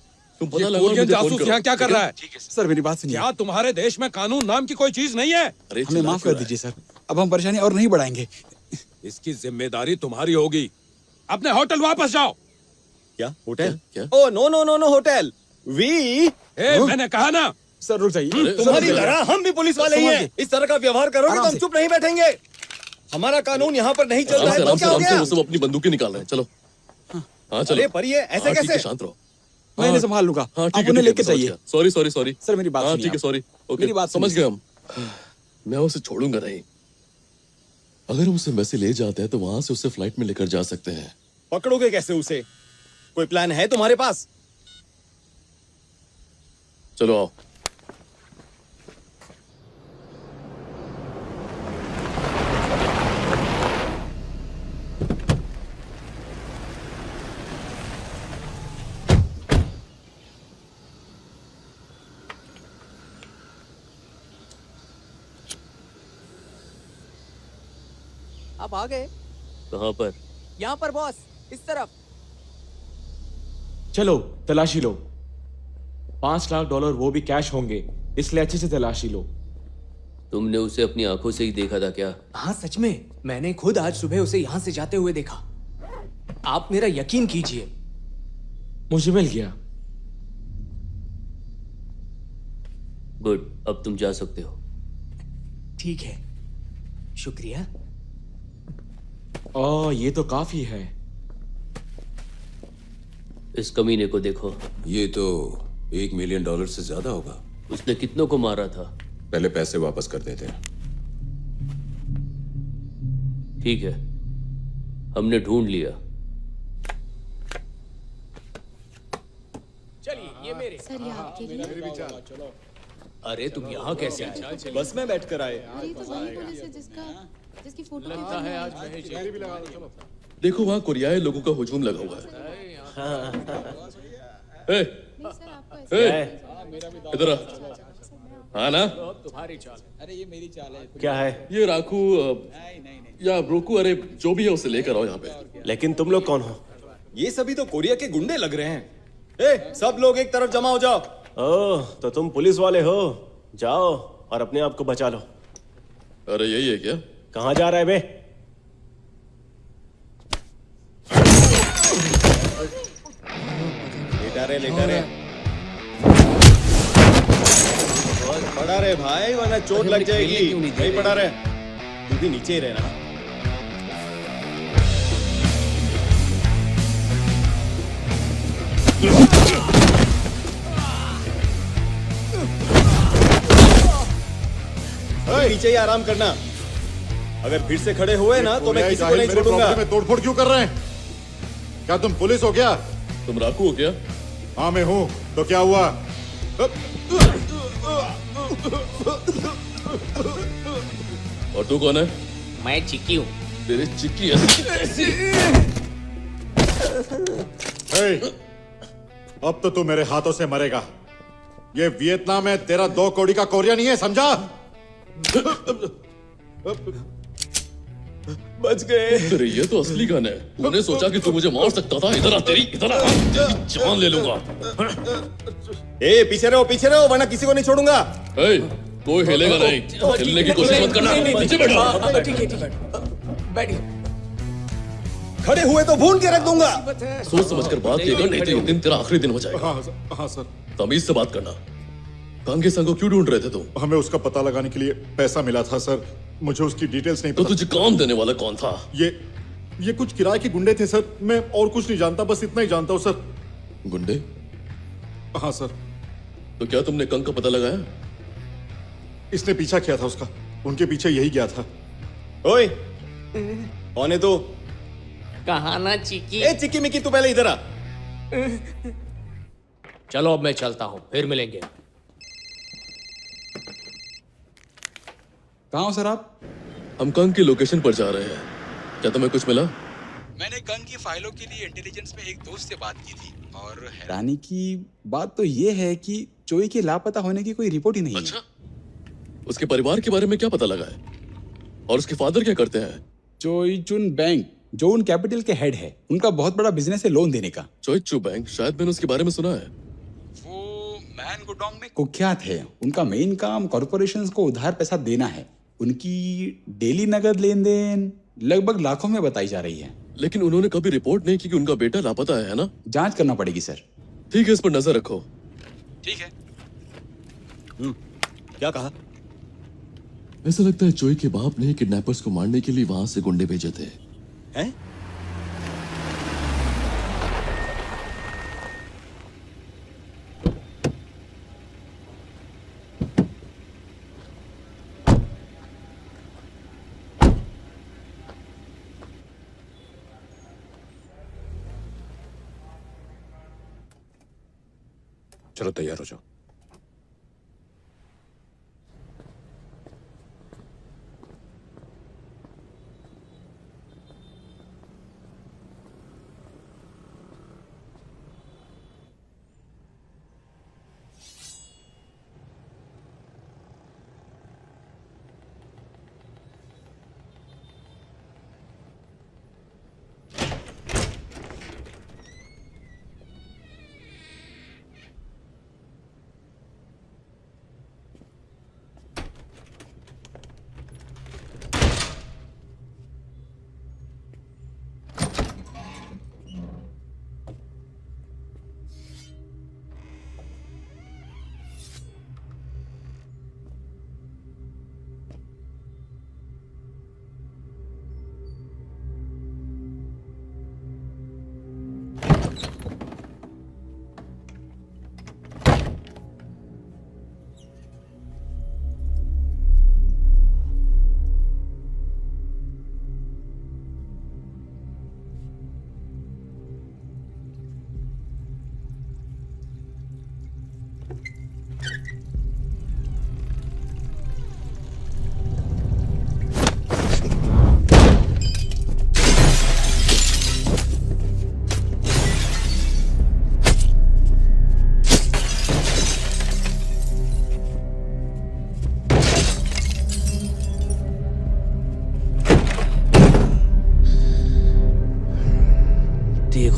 तुम पता लगाओ, मुझे फोन जासूस करो। यहाँ क्या कर रहा है? ठीक है सर। सर मेरी बात सुनिए। क्या तुम्हारे देश में कानून नाम की कोई चीज नहीं है? अरे हमें माफ कर दीजिए सर, अब हम परेशानी और नहीं बढ़ाएंगे। इसकी जिम्मेदारी तुम्हारी होगी। अपने होटल वापस जाओ। क्या होटल? क्या? Oh no no no no, hotel. मैंने कहा ना। सर रुक जाइए। तुम्हारी तरह हम भी पुलिस वाले ही हैं। इस तरह का व्यवहार करोगे तो हम चुप नहीं बैठेंगे। हमारा कानून यहाँ पर नहीं चल रहा है तो क्या हो आराम से, गया? वो सब अपनी बंदूकें निकाल रहे हैं। चलो। हाँ चलो। अरे पर ये ऐसे हाँ, ठीक कैसे? है, शांत रहो। मैं इन्हें संभाल लूंगा, हाँ, आप ठीक है, उन्हें ठीक लेके है, समझ जाइए। गया। Sorry sorry sorry. सर मेरी बात हाँ सुनिए ठीक है, आप। सॉरी। ओके, मेरी बात समझ सुनिए। गए हम। मैं उसे छोड़ूंगा नहीं। अगर हम उसे मैसे ले जाते हैं तो वहां से उसे फ्लाइट में लेकर जा सकते हैं। पकड़ोगे कैसे उसे? कोई प्लान है तुम्हारे पास? चलो आओ। आप आ गए। कहाँ पर? यहाँ पर बॉस, इस तरफ। चलो तलाशी लो। $5 लाख वो भी कैश होंगे, इसलिए अच्छे से तलाशी लो। तुमने उसे अपनी आंखों से ही देखा था क्या? हाँ सच में, मैंने खुद आज सुबह उसे यहाँ से जाते हुए देखा। आप मेरा यकीन कीजिए। मुझे मिल गया। गुड, अब तुम जा सकते हो। ठीक है, शुक्रिया। ये तो काफी है। इस कमीने को देखो। ये तो $1 मिलियन से ज्यादा होगा। उसने कितनों को मारा था? पहले पैसे वापस कर देते हैं। ठीक है, हमने ढूंढ लिया। चलिए, ये मेरे। सर ये आपके लिए। अरे तुम यहाँ कैसे आए? बस में बैठकर आए। ये तो वही पुलिस है जिसकी फोटो लगता है आज महेश। देखो वहाँ कोरियाई लोगों का हुजूम लगा हुआ है। ए, ए, इधर आ। हाँ ना? तुम्हारी चाल। अरे ये मेरी चाल है। क्या है? ये राकू या रोकू, अरे जो भी है उसे लेकर आओ यहाँ पे। लेकिन तुम लोग कौन हो? ये सभी तो कोरिया के गुंडे लग रहे हैं। सब लोग एक तरफ जमा हो जाओ। ओह, तो तुम पुलिस वाले हो। जाओ और अपने आप को बचा लो। अरे यही है क्या? कहाँ जा रहा है बे? लेटा रे। पड़ा रे भाई, वरना चोट लग जाएगी। नहीं पड़ा रे, तू भी नीचे ही रहना। नीचे ही आराम करना। अगर फिर से खड़े हुए ना तो मैं किसी को नहीं छोड़ूंगा। में तोड़फोड़ क्यों कर रहे हैं? क्या तुम पुलिस हो क्या? तुम राकू हो क्या? हाँ मैं हूँ। तो क्या हुआ? और तू कौन है? मैं चिक्की हूँ। तेरे चिक्की ऐसी। अब तो तू मेरे हाथों से मरेगा। ये वियतनाम है, तेरा 2 कौड़ी का कोरिया नहीं है, समझा? बच गए। तेरे ये तो असली गन है। तूने सोचा कि तू मुझे मार सकता था? इधर आ, इधर आ, तेरी जान ले लूंगा। पीछे रहो वरना किसी को नहीं छोड़ूंगा। कोई हिलेगा नहीं। हिलने की कोशिश मत करना। नीचे बैठो। ठीक है, बैठिए। खड़े हुए तो भून के रख दूंगा। सोच समझकर बात किया कर, नहीं तो एक दिन तेरा आखिरी दिन हो जाएगा। हाँ सर। तमीज से बात करना। कांगे संग को क्यों ढूंढ रहे थे तुम? हमें उसका पता लगाने के लिए पैसा मिला था सर। मुझे उसकी डिटेल्स नहीं तो पता। तुझे काम देने वाला कौन था? ये कुछ किराए के गुंडे थे सर। मैं और कुछ नहीं जानता, बस इतना ही जानता हूँ सर। गुंडे? हाँ सर। तो क्या तुमने कंग का पता लगाया? इसने पीछा किया था उसका, उनके पीछे यही गया था। ओए, कौन है तू? कहा ना चिक्की। चिक्की मिक्की तू पहले इधर आ। चलो अब मैं चलता हूँ, फिर मिलेंगे। कहाँ हो सर आप? हम कंग की लोकेशन पर जा रहे हैं। क्या तुम्हें कुछ मिला? मैंने कंग की फाइलों के लिए इंटेलिजेंस में एक दोस्त से बात की थी और हैरानी की बात तो ये है कि चोई के लापता होने की कोई रिपोर्ट ही नहीं अच्छा? उसके परिवार के बारे में क्या पता लगा है? और उसके फादर क्या करते हैं? चोई चुन बैंक, जो उन कैपिटल के हेड है, उनका बहुत बड़ा बिजनेस है लोन देने का। चोई चू बैंक, शायद मैंने उसके बारे में सुना है। वो मैन गुडोंग में कुख्यात है। उनका मेन काम कॉर्पोरेशंस को उधार पैसा देना है। उनकी डेली नगद लेन देन लगभग लाखों में बताई जा रही है। लेकिन उन्होंने कभी रिपोर्ट नहीं की कि उनका बेटा लापता है ना? जांच करना पड़ेगी सर। ठीक है, इस पर नजर रखो। ठीक है। क्या कहा? ऐसा लगता है चोई के बाप ने किडनैपर्स को मारने के लिए वहां से गुंडे भेजे थे। हैं? चलो तैयार हो जाओ।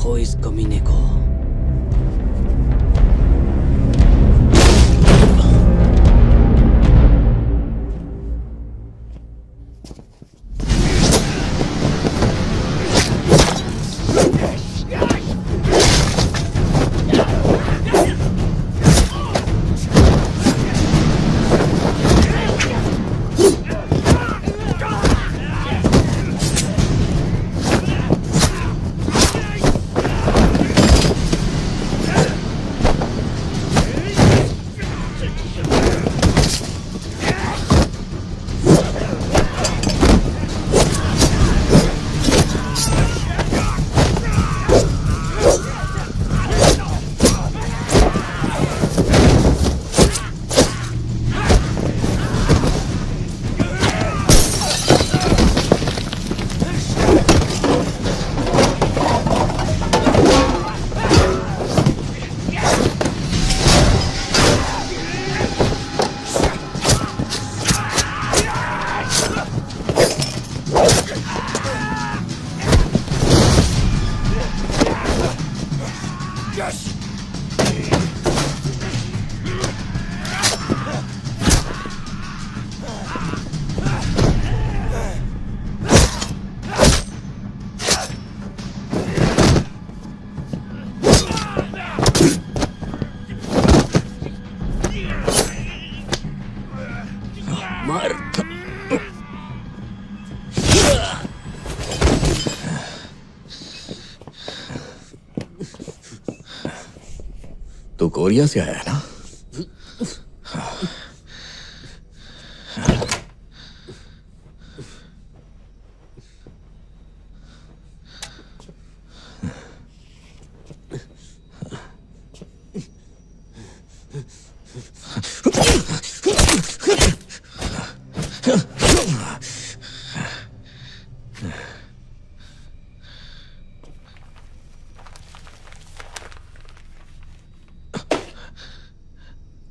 देखो इस कमीने को। तू कोरिया से आया है ना?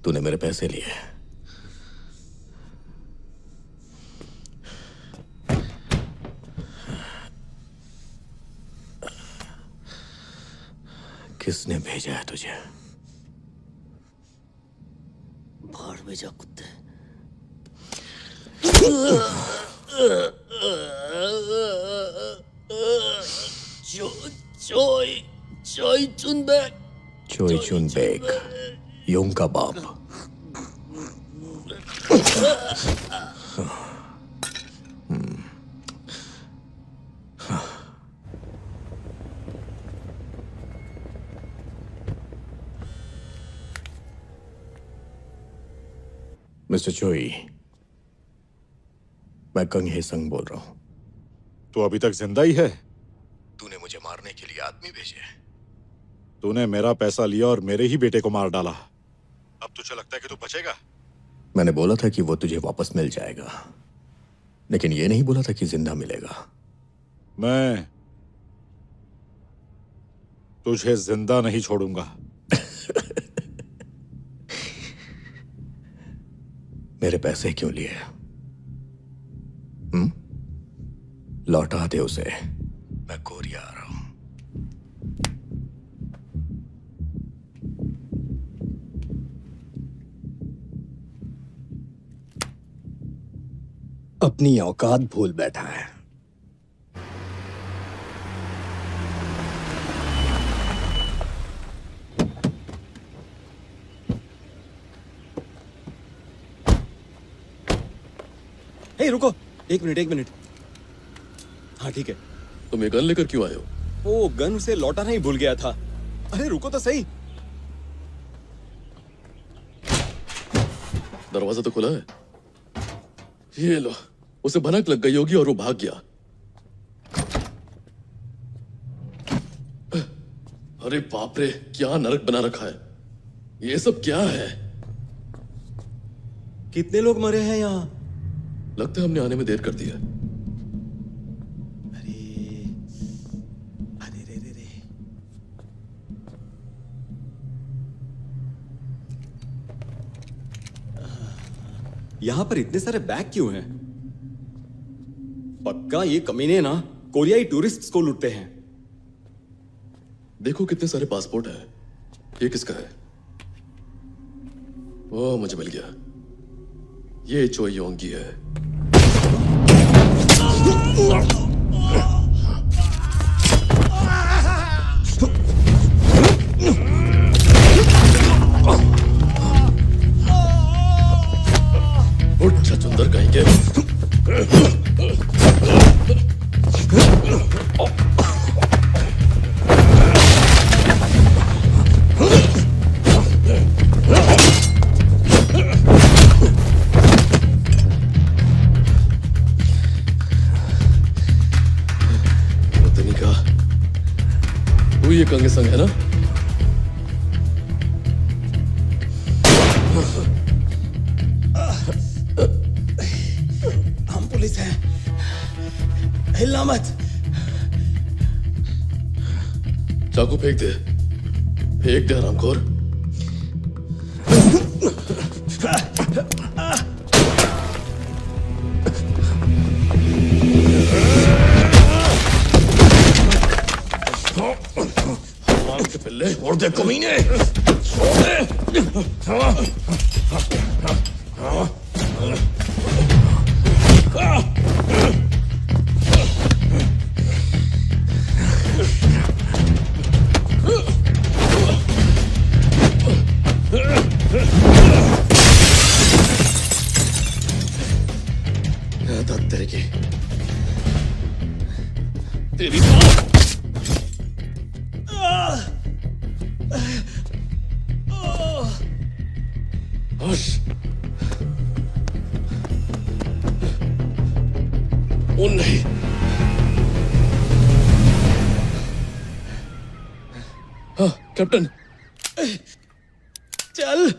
तूने मेरे पैसे लिए। किसने भेजा है तुझे? भाड़ में जा कुत्ते। चोई चुनबेक। चोई चुनबेक, योंग का बाप। मिस्टर चोई, मैं कंग हेसंग बोल रहा हूं। तू अभी तक जिंदा ही है? तूने मुझे मारने के लिए आदमी भेजे। तूने मेरा पैसा लिया और मेरे ही बेटे को मार डाला। अब तुझे लगता है कि तू बचेगा? मैंने बोला था कि वो तुझे वापस मिल जाएगा, लेकिन ये नहीं बोला था कि जिंदा मिलेगा। मैं तुझे जिंदा नहीं छोड़ूंगा। मेरे पैसे क्यों लिए? लौटा दे उसे। मैं कोरिया आ रहा हूं। अपनी औकात भूल बैठा है। हे रुको, एक मिनट। हाँ ठीक है। तुम ये गन लेकर क्यों आए हो? वो गन उसे लौटाना ही भूल गया था। अरे रुको तो सही। दरवाजा तो खुला है। ये लो, उसे भनक लग गई होगी और वो भाग गया। अरे बाप रे, क्या नरक बना रखा है। ये सब क्या है? कितने लोग मरे हैं यहाँ? लगता है हमने आने में देर कर दी है। यहाँ पर इतने सारे बैग क्यों हैं? पक्का ये कमीने ना कोरियाई टूरिस्ट्स को लूटते हैं। देखो कितने सारे पासपोर्ट हैं। ये किसका है? ओह, मुझे मिल गया। ये चो योंगी है। उठ छचुंदर कहीं के। तू ये कंगे संग है ना? हम पुलिस हैं, हिलना मत। चाकू फेंक दे, फेंक दे हरामखोर। छोड़ दे कमीने, छोड़ दे। तेरे की तेरी ओ नहीं, हाँ कैप्टन। चल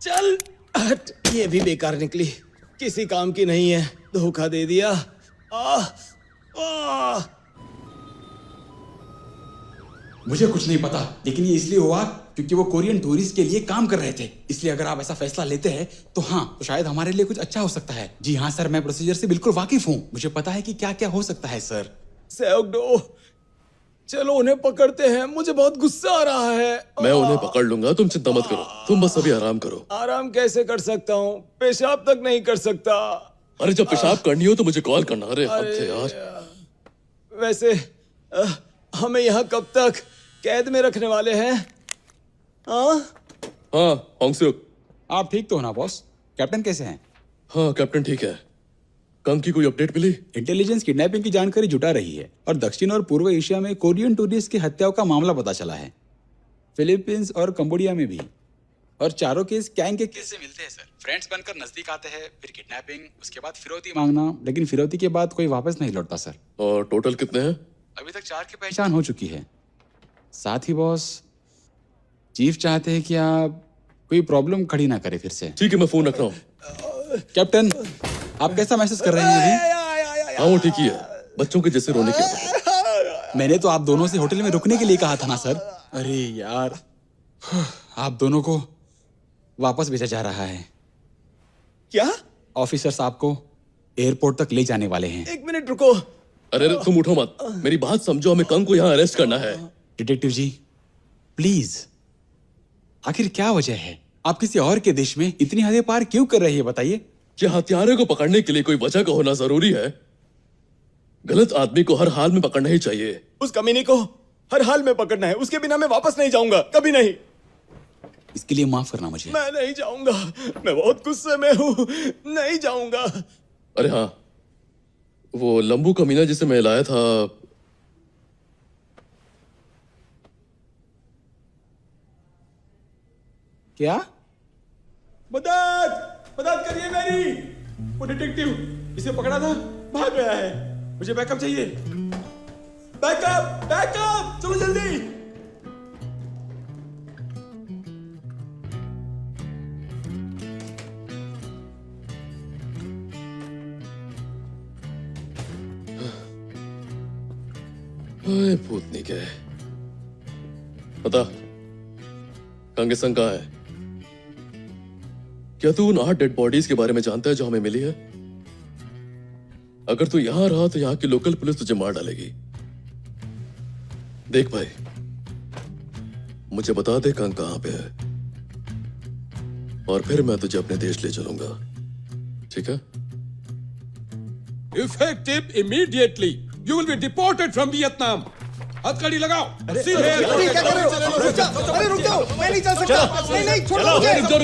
चल हट, ये भी बेकार निकली, किसी काम की नहीं है, धोखा दे दिया। मुझे कुछ नहीं पता, लेकिन ये इसलिए हुआ क्योंकि वो कोरियन टूरिस्ट के लिए काम कर रहे थे। इसलिए अगर आप ऐसा फैसला लेते हैं तो हाँ, तो शायद हमारे लिए कुछ अच्छा हो सकता है। जी हाँ सर, मैं प्रोसीजर से बिल्कुल वाकिफ हूँ, मुझे पता है कि क्या क्या हो सकता है सर। सेओगडो, चलो उन्हें पकड़ते हैं, मुझे बहुत गुस्सा आ रहा है। मैं उन्हें पकड़ लूंगा, तुम चिंता मत करो, तुम बस अभी आराम करो। आराम कैसे कर सकता हूँ, पेशाब तक नहीं कर सकता। अरे जब पेशाब करनी हो तो मुझे कॉल करना। अरे हद है यार। वैसे हमें यहाँ कब तक कैद में रखने वाले हैं? हाँ होंगसुक, आप ठीक तो हो ना बॉस? कैप्टन कैसे हैं? हाँ कैप्टन ठीक है। कंग की कोई अपडेट मिली? इंटेलिजेंस किडनैपिंग की जानकारी जुटा रही है और दक्षिण और पूर्व एशिया में कोरियन टूरिस्ट की हत्याओं का मामला पता चला है, फिलीपींस और कंबोडिया में भी। और चारों केस गैंग के केस से मिलते हैं सर। फ्रेंड्स बनकर नजदीक आते हैं, फिर किडनैपिंग, उसके बाद फिरौती मांगना, लेकिन फिरौती के बाद कोई वापस नहीं लौटता सर। और टोटल कितने हैं? अभी तक 4 की पहचान हो चुकी है। साथ ही बॉस, चीफ चाहते हैं कि आप कोई प्रॉब्लम खड़ी ना करे फिर से। ठीक है, मैं फोन रख रहा हूँ। कैप्टन, आप कैसा महसूस कर रहे हैं अभी? हाँ वो ठीक ही है, बच्चों के जैसे रोने की आदत। मैंने तो आप दोनों से होटल में रुकने के लिए कहा था ना सर। अरे यार, आप दोनों को वापस भेजा जा रहा है। क्या? ऑफिसर साहब को एयरपोर्ट तक ले जाने वाले हैं। 1 मिनट रुको। अरे तुम उठो मत, मेरी बात समझो, हमें कंग को यहाँ अरेस्ट करना है। डिटेक्टिव जी प्लीज, आखिर क्या वजह है? आप किसी और के देश में इतनी हदें पार क्यों कर रही है, बताइए। क्या हत्यारे को पकड़ने के लिए कोई वजह का होना जरूरी है? गलत आदमी को हर हाल में पकड़ना ही चाहिए। उस कमीने को हर हाल में पकड़ना है, उसके बिना मैं वापस नहीं जाऊंगा, कभी नहीं। इसके लिए माफ करना मुझे। मैं नहीं जाऊंगा, मैं बहुत गुस्से में हूँ, नहीं जाऊंगा। अरे हाँ, वो लंबू कमीना जिसे मैं लाया था, क्या? मदद करिए मेरी। वो डिटेक्टिव, इसे पकड़ा था, भाग गया है। मुझे बैकअप चाहिए। बैकअप, चलो जल्दी। भूतनी के पता कंगे संग कहाँ है? क्या तू उन 8 डेड बॉडीज के बारे में जानता है जो हमें मिली है? अगर तू यहां रहा तो यहां की लोकल पुलिस तुझे मार डालेगी। देख भाई, मुझे बता दे कंग कहाँ पे है, और फिर मैं तुझे अपने देश ले चलूंगा, ठीक है? Effective immediately. You will be deported from Vietnam. हथकड़ी लगाओ। अरे क्या कर रहे हो? रुक जाओ, मैं नहीं चल सकता। नहीं, छोड़ो मुझे। रुक जाओ,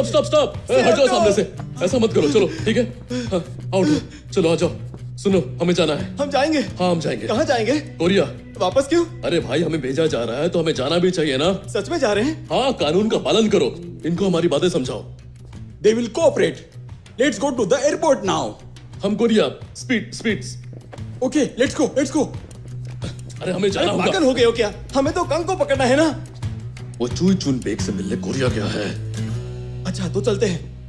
स्टॉप, हट जाओ सामने से। ऐसा मत करो, चलो, ठीक है? हाँ, आओ, चलो, आ जाओ। सुनो, हमें जाना है। हम जाएंगे? हाँ, हम जाएंगे। कहाँ जाएंगे? कोरिया। वापस क्यों? अरे भाई, हमें भेजा जा रहा है तो हमें जाना भी चाहिए ना। सच में जा रहे हैं? हाँ, कानून का पालन करो। इनको हमारी बातें समझाओ। They will cooperate. Let's go to the airport now. हम Korea, speed. Okay, let's go. अरे हमें जाना होगा। पागल हो गए हो क्या? हमें तो कंग को पकड़ना है ना। वो चुई चुन बेग से मिलने कोरिया गया है। अच्छा, तो चलते हैं।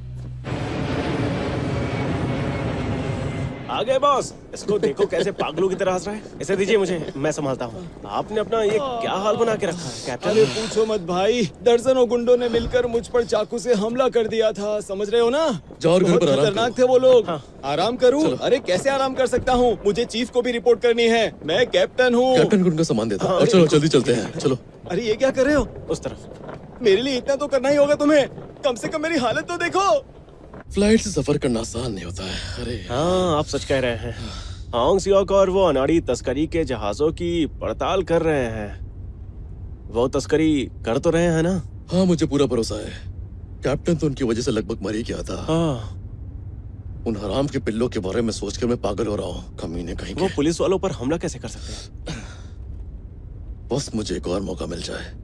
आ गए बॉस। इसको देखो कैसे पागलों की तरह हंस रहा है। इसे दीजिए मुझे, मैं संभालता हूँ। आपने अपना ये क्या हाल बना के रखा है कैप्टन? अरे पूछो मत भाई, दर्जनों गुंडों ने मिलकर मुझ पर चाकू से हमला कर दिया था, समझ रहे हो ना? जाओ और घर बहुत पर आराम खतरनाक करो। थे वो लोग। हाँ। आराम करूं? अरे कैसे आराम कर सकता हूँ? मुझे चीफ को भी रिपोर्ट करनी है। मैं कैप्टन हूँ। कैप्टन को उनका सामान देता। और चलो जल्दी चलते हैं, चलो। अरे ये क्या कर रहे हो? उस तरफ। मेरे लिए इतना तो करना ही होगा तुम्हें। कम से कम मेरी हालत तो देखो। फ्लाइट से सफर करना आसान नहीं होता है। अरे हाँ, आप सच कह रहे हैं। हांग सियोक और वो अनाड़ी तस्करी के जहाजों की पड़ताल कर रहे हैं। वो तस्करी कर तो रहे हैं ना? हाँ, मुझे पूरा भरोसा है। कैप्टन तो उनकी वजह से लगभग मर ही गया था। हाँ। उन हराम के पिल्लों के बारे में सोचकर मैं पागल हो रहा हूँ। कमीने कहीं वो पुलिस वालों पर हमला कैसे कर सकते हैं? बस मुझे एक और मौका मिल जाए।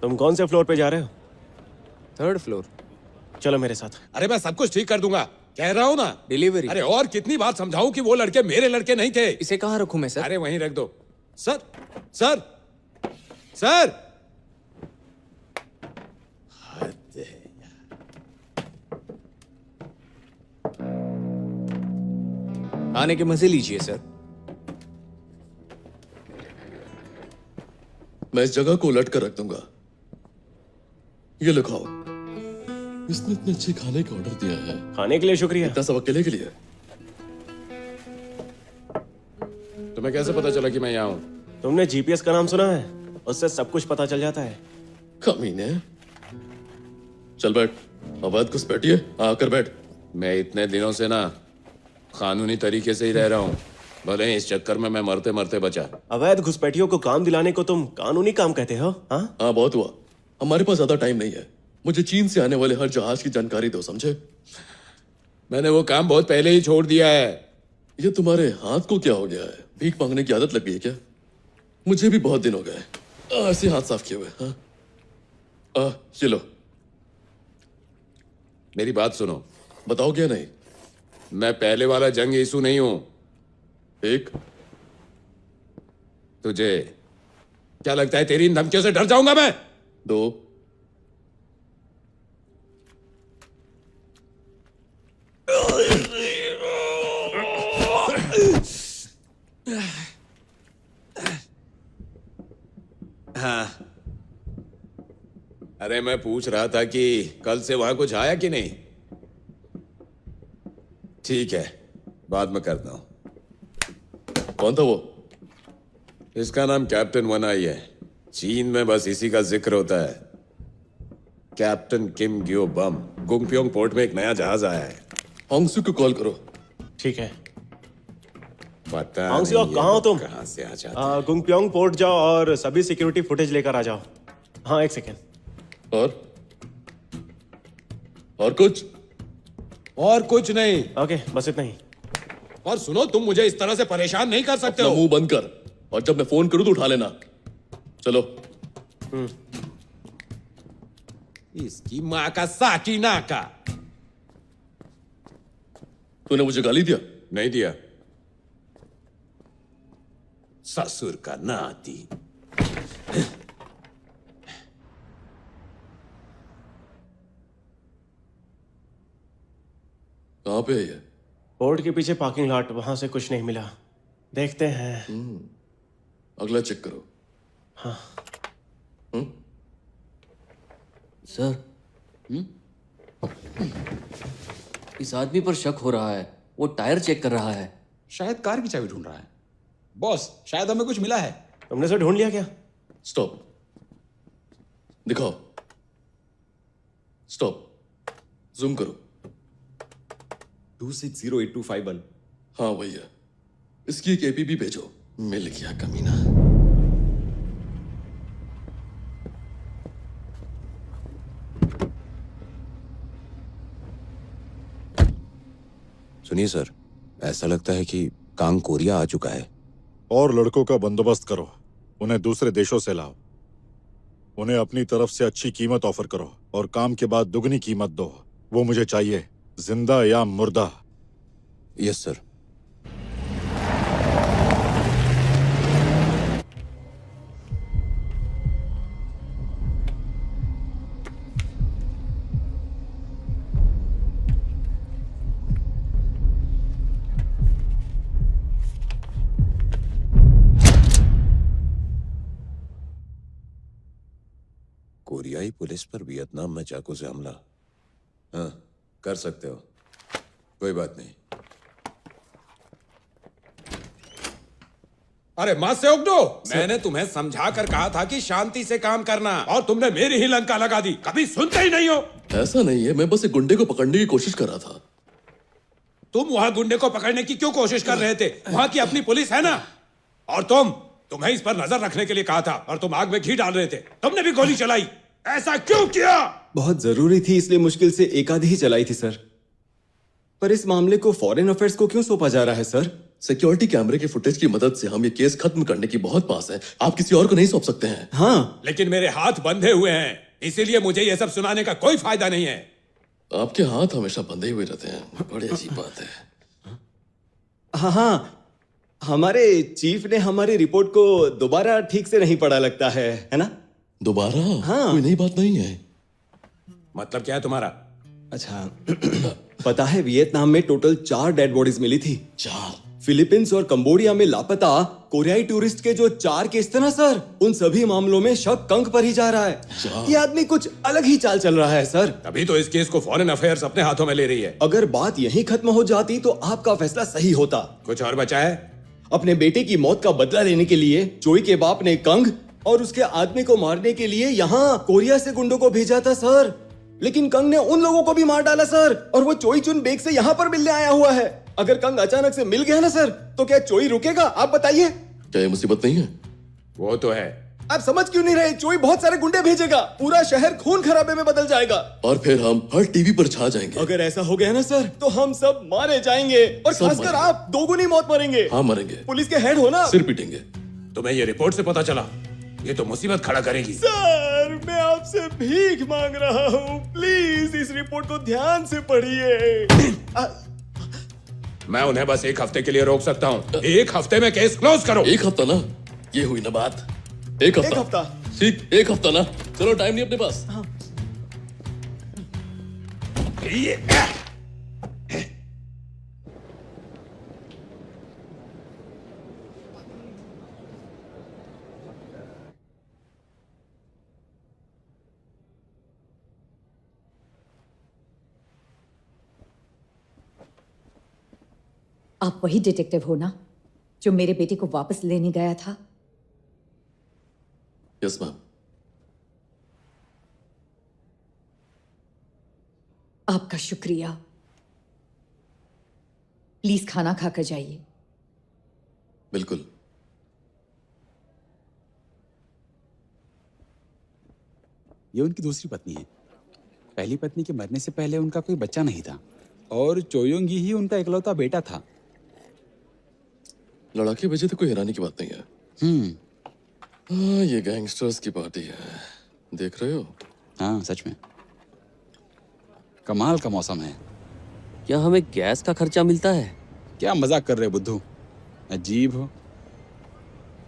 तुम कौन से फ्लोर पे जा रहे हो? 3rd floor. चलो मेरे साथ। अरे मैं सब कुछ ठीक कर दूंगा, कह रहा हूँ ना। डिलीवरी। अरे और कितनी बार समझाऊं कि वो लड़के मेरे लड़के नहीं थे। इसे कहाँ रखूं मैं सर? अरे वहीं रख दो। सर। आने के मजे लीजिए सर। मैं इस जगह को उलट कर रख दूंगा। ये लिखाओ। इसने इतने अच्छे खाने का ऑर्डर दिया है। खाने के लिए शुक्रिया। इतना सब अकेले के लिए। तुम्हें कैसे पता चला कि मैं यहाँ हूँ? तुमने जीपीएस का नाम सुना है? उससे सब कुछ पता चल जाता है। कमीने। चल बैठ। अवैध घुसपैठिए, आकर बैठ। मैं इतने दिनों से ना कानूनी तरीके से ही रह रहा हूँ, भले ही इस चक्कर में मैं मरते मरते बचा। अवैध घुसपैठियों को काम दिलाने को तुम कानूनी काम कहते हो? हाँ, बहुत हुआ। हमारे पास ज्यादा टाइम नहीं है। मुझे चीन से आने वाले हर जहाज की जानकारी दो, समझे? मैंने वो काम बहुत पहले ही छोड़ दिया है। ये तुम्हारे हाथ को क्या हो गया है? भीख मांगने की आदत लग गई है क्या? मुझे भी बहुत दिन हो गए ऐसे हाथ साफ किए हुए। हाँ, ये लो। मेरी बात सुनो। बताओ क्या? नहीं, मैं पहले वाला जंग यीशु नहीं हूं। एक तुझे क्या लगता है तेरी इन धमकियों से डर जाऊंगा मैं? 2 हाँ। अरे मैं पूछ रहा था कि कल से वहां कुछ आया कि नहीं? ठीक है, बाद में करता हूं। कौन था वो? इसका नाम कैप्टन वन आई है। चीन में बस इसी का जिक्र होता है। कैप्टन किम ग्यो बम। गुंगप्योंग पोर्ट में एक नया जहाज आया है। हांगसू को कॉल करो। ठीक है। पता हांगसू, कहाँ हो तुम? कहाँ से आ जाते? गुंगप्योंग पोर्ट जाओ और सभी सिक्योरिटी फुटेज लेकर आ जाओ। हाँ, एक सेकेंड। और कुछ? और कुछ नहीं। ओके, बस इतना ही। और सुनो, तुम मुझे इस तरह से परेशान नहीं कर सकते हो। मुंह बंद कर, और जब मैं फोन करूं तो उठा लेना। चलो। इसकी माँ का साकी नाका। तूने मुझे गाली दिया? नहीं दिया। ससुर का नाती। कहाँ पे है ये? पोर्ट के पीछे पार्किंग लॉट, वहां से कुछ नहीं मिला। देखते हैं। अगला चेक करो। हाँ। सर, इस आदमी पर शक हो रहा है। वो टायर चेक कर रहा है। शायद कार की चाबी ढूंढ रहा है। बॉस, शायद हमें कुछ मिला है। तुमने उसे ढूंढ लिया क्या? स्टॉप, दिखाओ। स्टॉप, जूम करो। 26082551। हाँ भैया, इसकी एक एपीबी भेजो। मिल गया कमीना। सुनिए सर, ऐसा लगता है कि कांग कोरिया आ चुका है। और लड़कों का बंदोबस्त करो, उन्हें दूसरे देशों से लाओ, उन्हें अपनी तरफ से अच्छी कीमत ऑफर करो और काम के बाद दुगनी कीमत दो। वो मुझे चाहिए, जिंदा या मुर्दा। Yes sir. कोरियाई पुलिस पर वियतनाम में चाकू से हमला। हाँ, कर सकते हो, कोई बात नहीं। अरे मत से उगडो, मैंने तुम्हें समझा कर कहा था कि शांति से काम करना, और तुमने मेरी ही लंका लगा दी। कभी सुनते ही नहीं हो। ऐसा नहीं है, मैं बस एक गुंडे को पकड़ने की कोशिश कर रहा था। तुम वहां गुंडे को पकड़ने की क्यों कोशिश कर रहे थे? वहां की अपनी पुलिस है ना। और तुम्हें इस पर नजर रखने के लिए कहा था, और तुम आग में घी डाल रहे थे। तुमने भी गोली चलाई। ऐसा क्यों किया? बहुत जरूरी थी, इसलिए मुश्किल से एक आधी ही चलाई थी सर। पर इस मामले को फॉरेन अफेयर्स को क्यों सौंपा जा रहा है सर? सिक्योरिटी कैमरे के फुटेज की मदद से हम ये केस खत्म करने की बहुत पास है। आप किसी और को नहीं सौंप सकते हैं। हाँ, लेकिन मेरे हाथ बंधे हुए हैं, इसीलिए मुझे ये सब सुनाने का कोई फायदा नहीं है। आपके हाथ हमेशा बंधे हुए रहते हैं, बड़ी अजीब बात है। हाँ हाँ, हमारे चीफ ने हमारी रिपोर्ट को दोबारा ठीक से नहीं पढ़ा लगता है ना? दोबारा? हाँ। कोई नई बात नहीं है। मतलब क्या है तुम्हारा? अच्छा, पता है वियतनाम में टोटल 4 डेड बॉडीज मिली थी। 4? फिलीपींस और कंबोडिया में लापता कोरियाई टूरिस्ट के जो 4 केस थे ना सर, उन सभी मामलों में शक कंग पर ही जा रहा है। ये आदमी कुछ अलग ही चाल चल रहा है सर। तभी तो इस केस को फॉरेन अफेयर्स अपने हाथों में ले रही है। अगर बात यहीं खत्म हो जाती तो आपका फैसला सही होता। कुछ और बचा है? अपने बेटे की मौत का बदला लेने के लिए चोई के बाप ने कंग और उसके आदमी को मारने के लिए यहाँ कोरिया से गुंडों को भेजा था सर। लेकिन कंग ने उन लोगों को भी मार डाला सर, और वो चोई चुन बेग से यहाँ पर मिलने आया हुआ है। अगर कंग अचानक से मिल गया ना सर, तो क्या चोई रुकेगा? आप बताइए। क्या ये मुसीबत नहीं है? वो तो है। आप समझ क्यों नहीं रहे? चोई बहुत सारे गुंडे भेजेगा, पूरा शहर खून खराबे में बदल जाएगा, और फिर हम हर टीवी पर छा जाएंगे। अगर ऐसा हो गया ना सर, तो हम सब मारे जाएंगे, और सब खासकर मरेंगे। आप दोगुनी मौत मरेंगे। हाँ, मरेंगे। पुलिस के हेड हो ना। सिर पीटेंगे। तुम्हें ये रिपोर्ट से पता चला? ये तो मुसीबत खड़ा करेगी। सर, मैं आपसे भीख मांग रहा हूँ, प्लीज इस रिपोर्ट को ध्यान से पढ़िए। मैं उन्हें बस 1 हफ्ते के लिए रोक सकता हूँ। 1 हफ्ते में केस क्लोज करो। 1 हफ्ता ना? ये हुई ना बात। 1 हफ्ता। ठीक, 1 हफ्ता ना? चलो, टाइम नहीं अपने पास। आप वही डिटेक्टिव हो ना जो मेरे बेटे को वापस लेने गया था? Yes ma'am. आपका शुक्रिया। प्लीज खाना खाकर जाइए। बिल्कुल। ये उनकी दूसरी पत्नी है। पहली पत्नी के मरने से पहले उनका कोई बच्चा नहीं था, और चोयोंगी ही उनका इकलौता बेटा था। लड़ाके बजे तो कोई हैरानी की बात नहीं है। हाँ, ये गैंगस्टर्स की पार्टी है, देख रहे हो? हाँ, सच में कमाल का मौसम है। क्या हमें गैस का खर्चा मिलता है? क्या मजाक कर रहे हो बुद्धू, अजीब हो।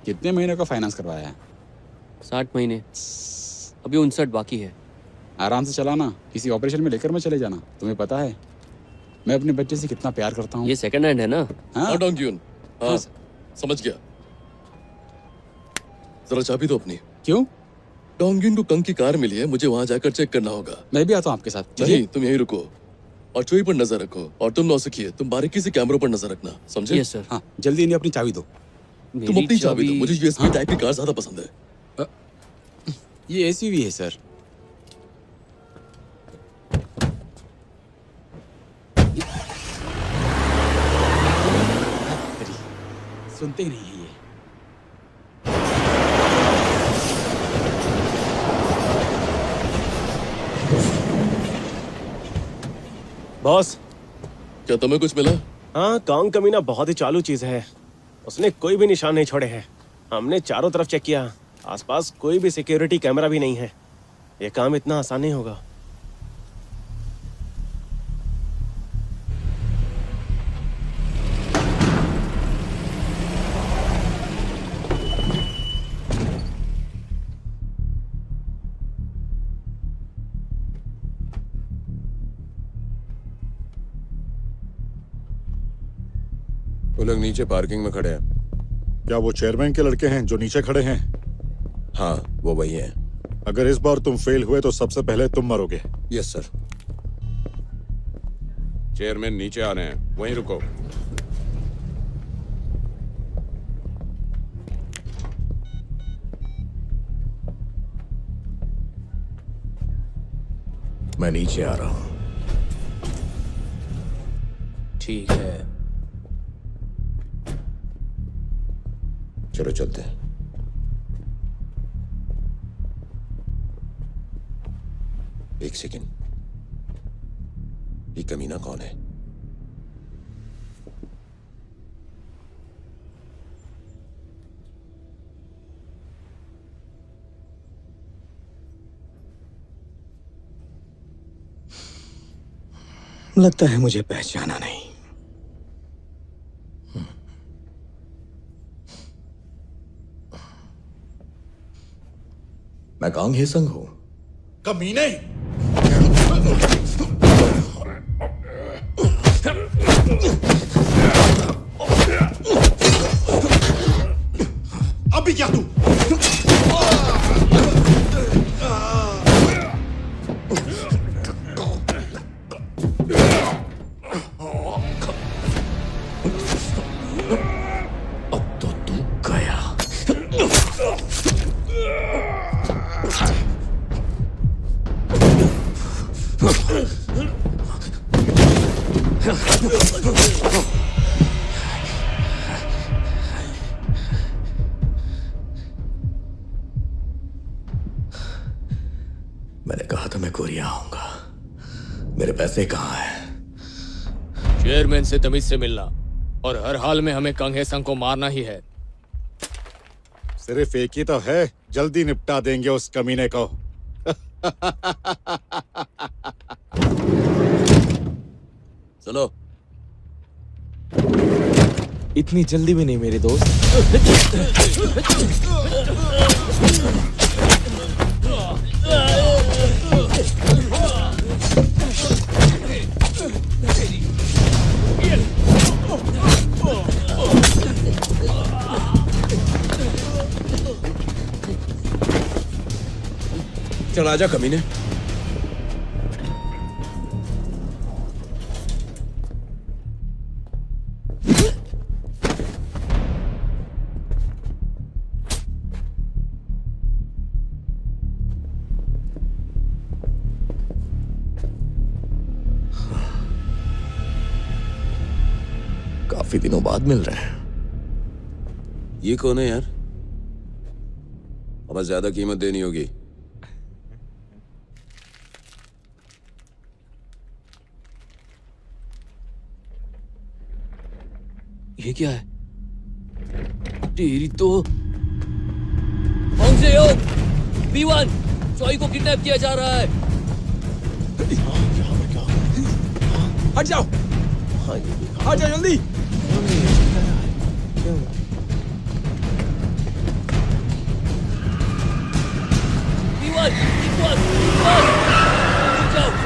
कितने महीने का फाइनेंस करवाया है? 60 महीने, अभी 59 बाकी है। आराम से चलाना, किसी ऑपरेशन में लेकर मैं चले जाना। तुम्हें पता है मैं अपने बच्चे से कितना प्यार करता हूँ। ये सेकंड हैंड है ना? हाँ, डोंग्यून। हाँ, समझ गया। जरा चाबी दो अपनी। क्यों? डोंगिन को कंग की कार मिली है, मुझे वहां जाकर चेक करना होगा। मैं भी आता हूँ आपके साथ। नहीं, तुम यहीं रुको और चोई पर नजर रखो। और तुम नौसिखिए, तुम बारीकी से कैमरों पर नजर रखना, समझे? Yes sir. हाँ, जल्दी इन्हें अपनी चाबी दो। तुम अपनी चाबी दो, मुझे यूएसपी टाइप की कार ज्यादा पसंद है। ये एसयूवी है सर। सुनते ही नहीं है ये। बॉस, क्या तुम्हें कुछ मिला? हाँ, कांग कमीना बहुत ही चालू चीज है। उसने कोई भी निशान नहीं छोड़े हैं। हमने चारों तरफ चेक किया, आसपास कोई भी सिक्योरिटी कैमरा भी नहीं है। ये काम इतना आसान नहीं होगा। वो लोग नीचे पार्किंग में खड़े हैं। क्या वो चेयरमैन के लड़के हैं जो नीचे खड़े हैं? हाँ, वो वही हैं। अगर इस बार तुम फेल हुए तो सबसे पहले तुम मरोगे। Yes sir. चेयरमैन नीचे आ रहे हैं, वहीं रुको। मैं नीचे आ रहा हूं। ठीक है, चलो चलते हैं। एक सेकंड, ये कमीना कौन है? लगता है मुझे पहचाना नहीं। मैं कांग हेसंग हूं। कमीने! अभी क्या तू? अब तो तू गया। मैंने कहा था मैं कोरिया आऊंगा। मेरे पैसे कहाँ हैं? चेयरमैन से तमीज से मिलना और हर हाल में हमें कंग हेसंग को मारना ही है। सिर्फ एक ही तो है, जल्दी निपटा देंगे उस कमीने को। चलो। इतनी जल्दी भी नहीं मेरे दोस्त। चल आजा कमीने। काफी दिनों बाद मिल रहे हैं। ये कौन है यार? अब ज्यादा कीमत देनी होगी। ये क्या है? तेरी तो B1 चोई को किडनैप किया जा रहा है। हट जाओ, हट जाओ जल्दी। B1, जाओ, जाओ।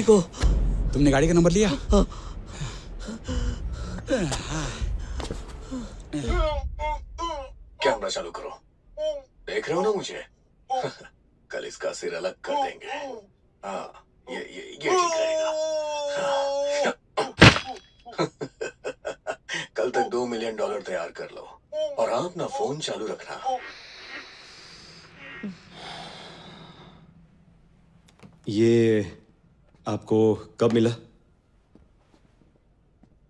ठीक हो? तुमने गाड़ी का नंबर लिया? कैमरा चालू करो। देख रहे हो ना मुझे? कल इसका सिर अलग कर देंगे। हाँ, ये ठीक रहेगा। हाँ। कल तक $2 मिलियन तैयार कर लो और आप ना फोन चालू रखना। ये आपको कब मिला?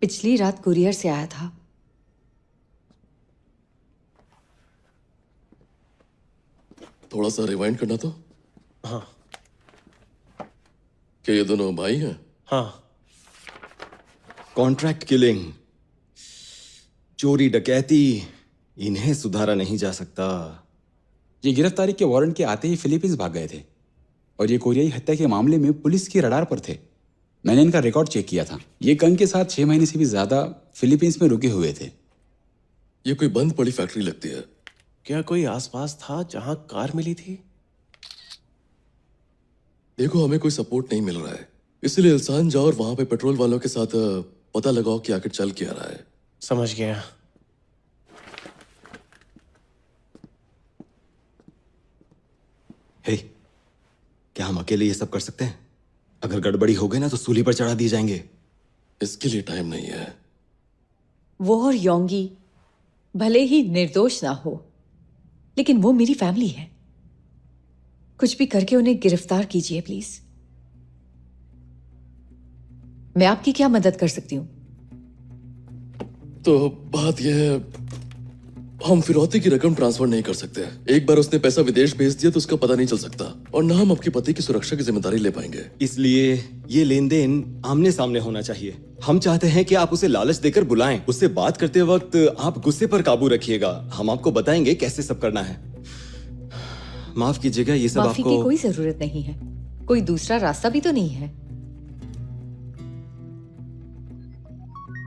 पिछली रात कुरियर से आया था। थोड़ा सा रिवाइंड करना तो। हाँ। क्या ये दोनों भाई हैं? हाँ। कॉन्ट्रैक्ट किलिंग, चोरी डकैती, इन्हें सुधारा नहीं जा सकता। ये गिरफ्तारी के वारंट के आते ही फिलीपींस भाग गए थे और ये कोरियाई हत्या के मामले में पुलिस की रडार पर थे। मैंने इनका रिकॉर्ड चेक किया था। ये कंग के साथ 6 महीने से भी ज्यादा फिलीपींस में रुके हुए थे। ये कोई बंद पड़ी फैक्ट्री लगती है। क्या कोई आसपास था जहां कार मिली थी? देखो, हमें कोई सपोर्ट नहीं मिल रहा है, इसलिए इल्सान जाओ और वहां पे पेट्रोल वालों के साथ पता लगाओ कि आखिर चल क्या रहा है। समझ गया। हे, क्या हम अकेले ये सब कर सकते हैं? अगर गड़बड़ी हो गई ना तो सूली पर चढ़ा दिए जाएंगे। इसके लिए टाइम नहीं है। वो और योंगी भले ही निर्दोष ना हो, लेकिन वो मेरी फैमिली है। कुछ भी करके उन्हें गिरफ्तार कीजिए प्लीज। मैं आपकी क्या मदद कर सकती हूँ? तो बात यह है, हम फिरौती की रकम ट्रांसफर नहीं कर सकते। एक बार उसने पैसा विदेश भेज दिया तो उसका पता नहीं चल सकता, और ना हम आपके पति की सुरक्षा की जिम्मेदारी ले पाएंगे। इसलिए ये लेन देन आमने सामने होना चाहिए। हम चाहते हैं कि आप उसे लालच देकर बुलाएं। उससे बात करते वक्त आप गुस्से पर काबू रखिएगा। हम आपको बताएंगे कैसे सब करना है। माफ कीजिएगा, ये सब माफी आपको की कोई जरूरत नहीं है। कोई दूसरा रास्ता भी तो नहीं है।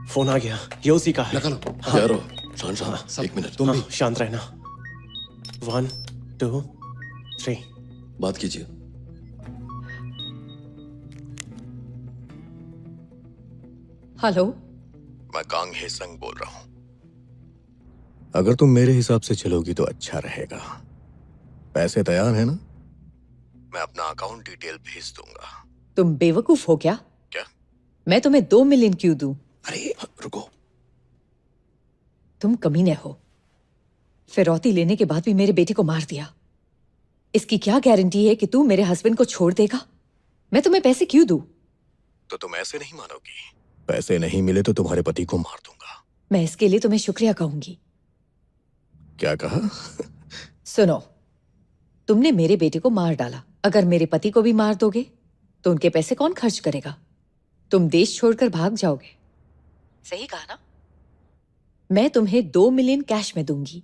फोन आ गया, ये उसी का है। लगा लो। यारो, शांत, एक मिनट। तुम भी शांत रहना। 1 2 3 बात कीजिए। हेलो, मैं कांग हेसंग बोल रहा हूं। अगर तुम मेरे हिसाब से चलोगी तो अच्छा रहेगा। पैसे तैयार है ना? मैं अपना अकाउंट डिटेल भेज दूंगा। तुम बेवकूफ हो क्या? क्या? मैं तुम्हें 2 मिलियन क्यों दूं? अरे रुको। तुम कमीने हो। फिरौती लेने के बाद भी मेरे बेटे को मार दिया। इसकी क्या गारंटी है कि तू मेरे हस्बैंड को छोड़ देगा? मैं तुम्हें पैसे क्यों दूं? तो तुम ऐसे नहीं मानोगी। पैसे नहीं मिले तो तुम्हारे पति को मार दूंगा। मैं इसके लिए तुम्हें शुक्रिया कहूंगी। क्या कहा? सुनो, तुमने मेरे बेटे को मार डाला। अगर मेरे पति को भी मार दोगे तो उनके पैसे कौन खर्च करेगा? तुम देश छोड़कर भाग जाओगे। सही कहा ना? मैं तुम्हें 2 मिलियन कैश में दूंगी।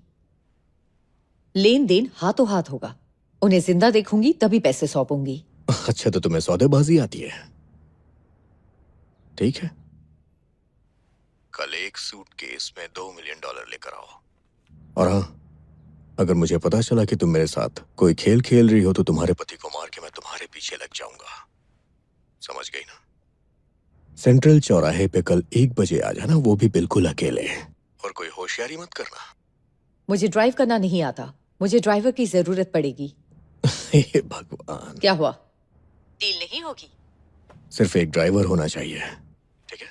लेन देन हाथों हाथ होगा। उन्हें जिंदा देखूंगी तभी पैसे सौंपूंगी। अच्छा, तो तुम्हें सौदेबाजी आती है। ठीक है, कल एक सूटकेस में $2 मिलियन लेकर आओ। और हाँ, अगर मुझे पता चला कि तुम मेरे साथ कोई खेल खेल रही हो तो तुम्हारे पति को मार के मैं तुम्हारे पीछे लग जाऊंगा। समझ गई ना? सेंट्रल चौराहे पे कल 1 बजे आ जाना, वो भी बिल्कुल अकेले। और कोई होशियारी मत करना। मुझे ड्राइव करना नहीं आता। मुझे ड्राइवर की जरूरत पड़ेगी। हे भगवान, क्या हुआ? डील नहीं होगी? सिर्फ एक ड्राइवर होना चाहिए। ठीक है,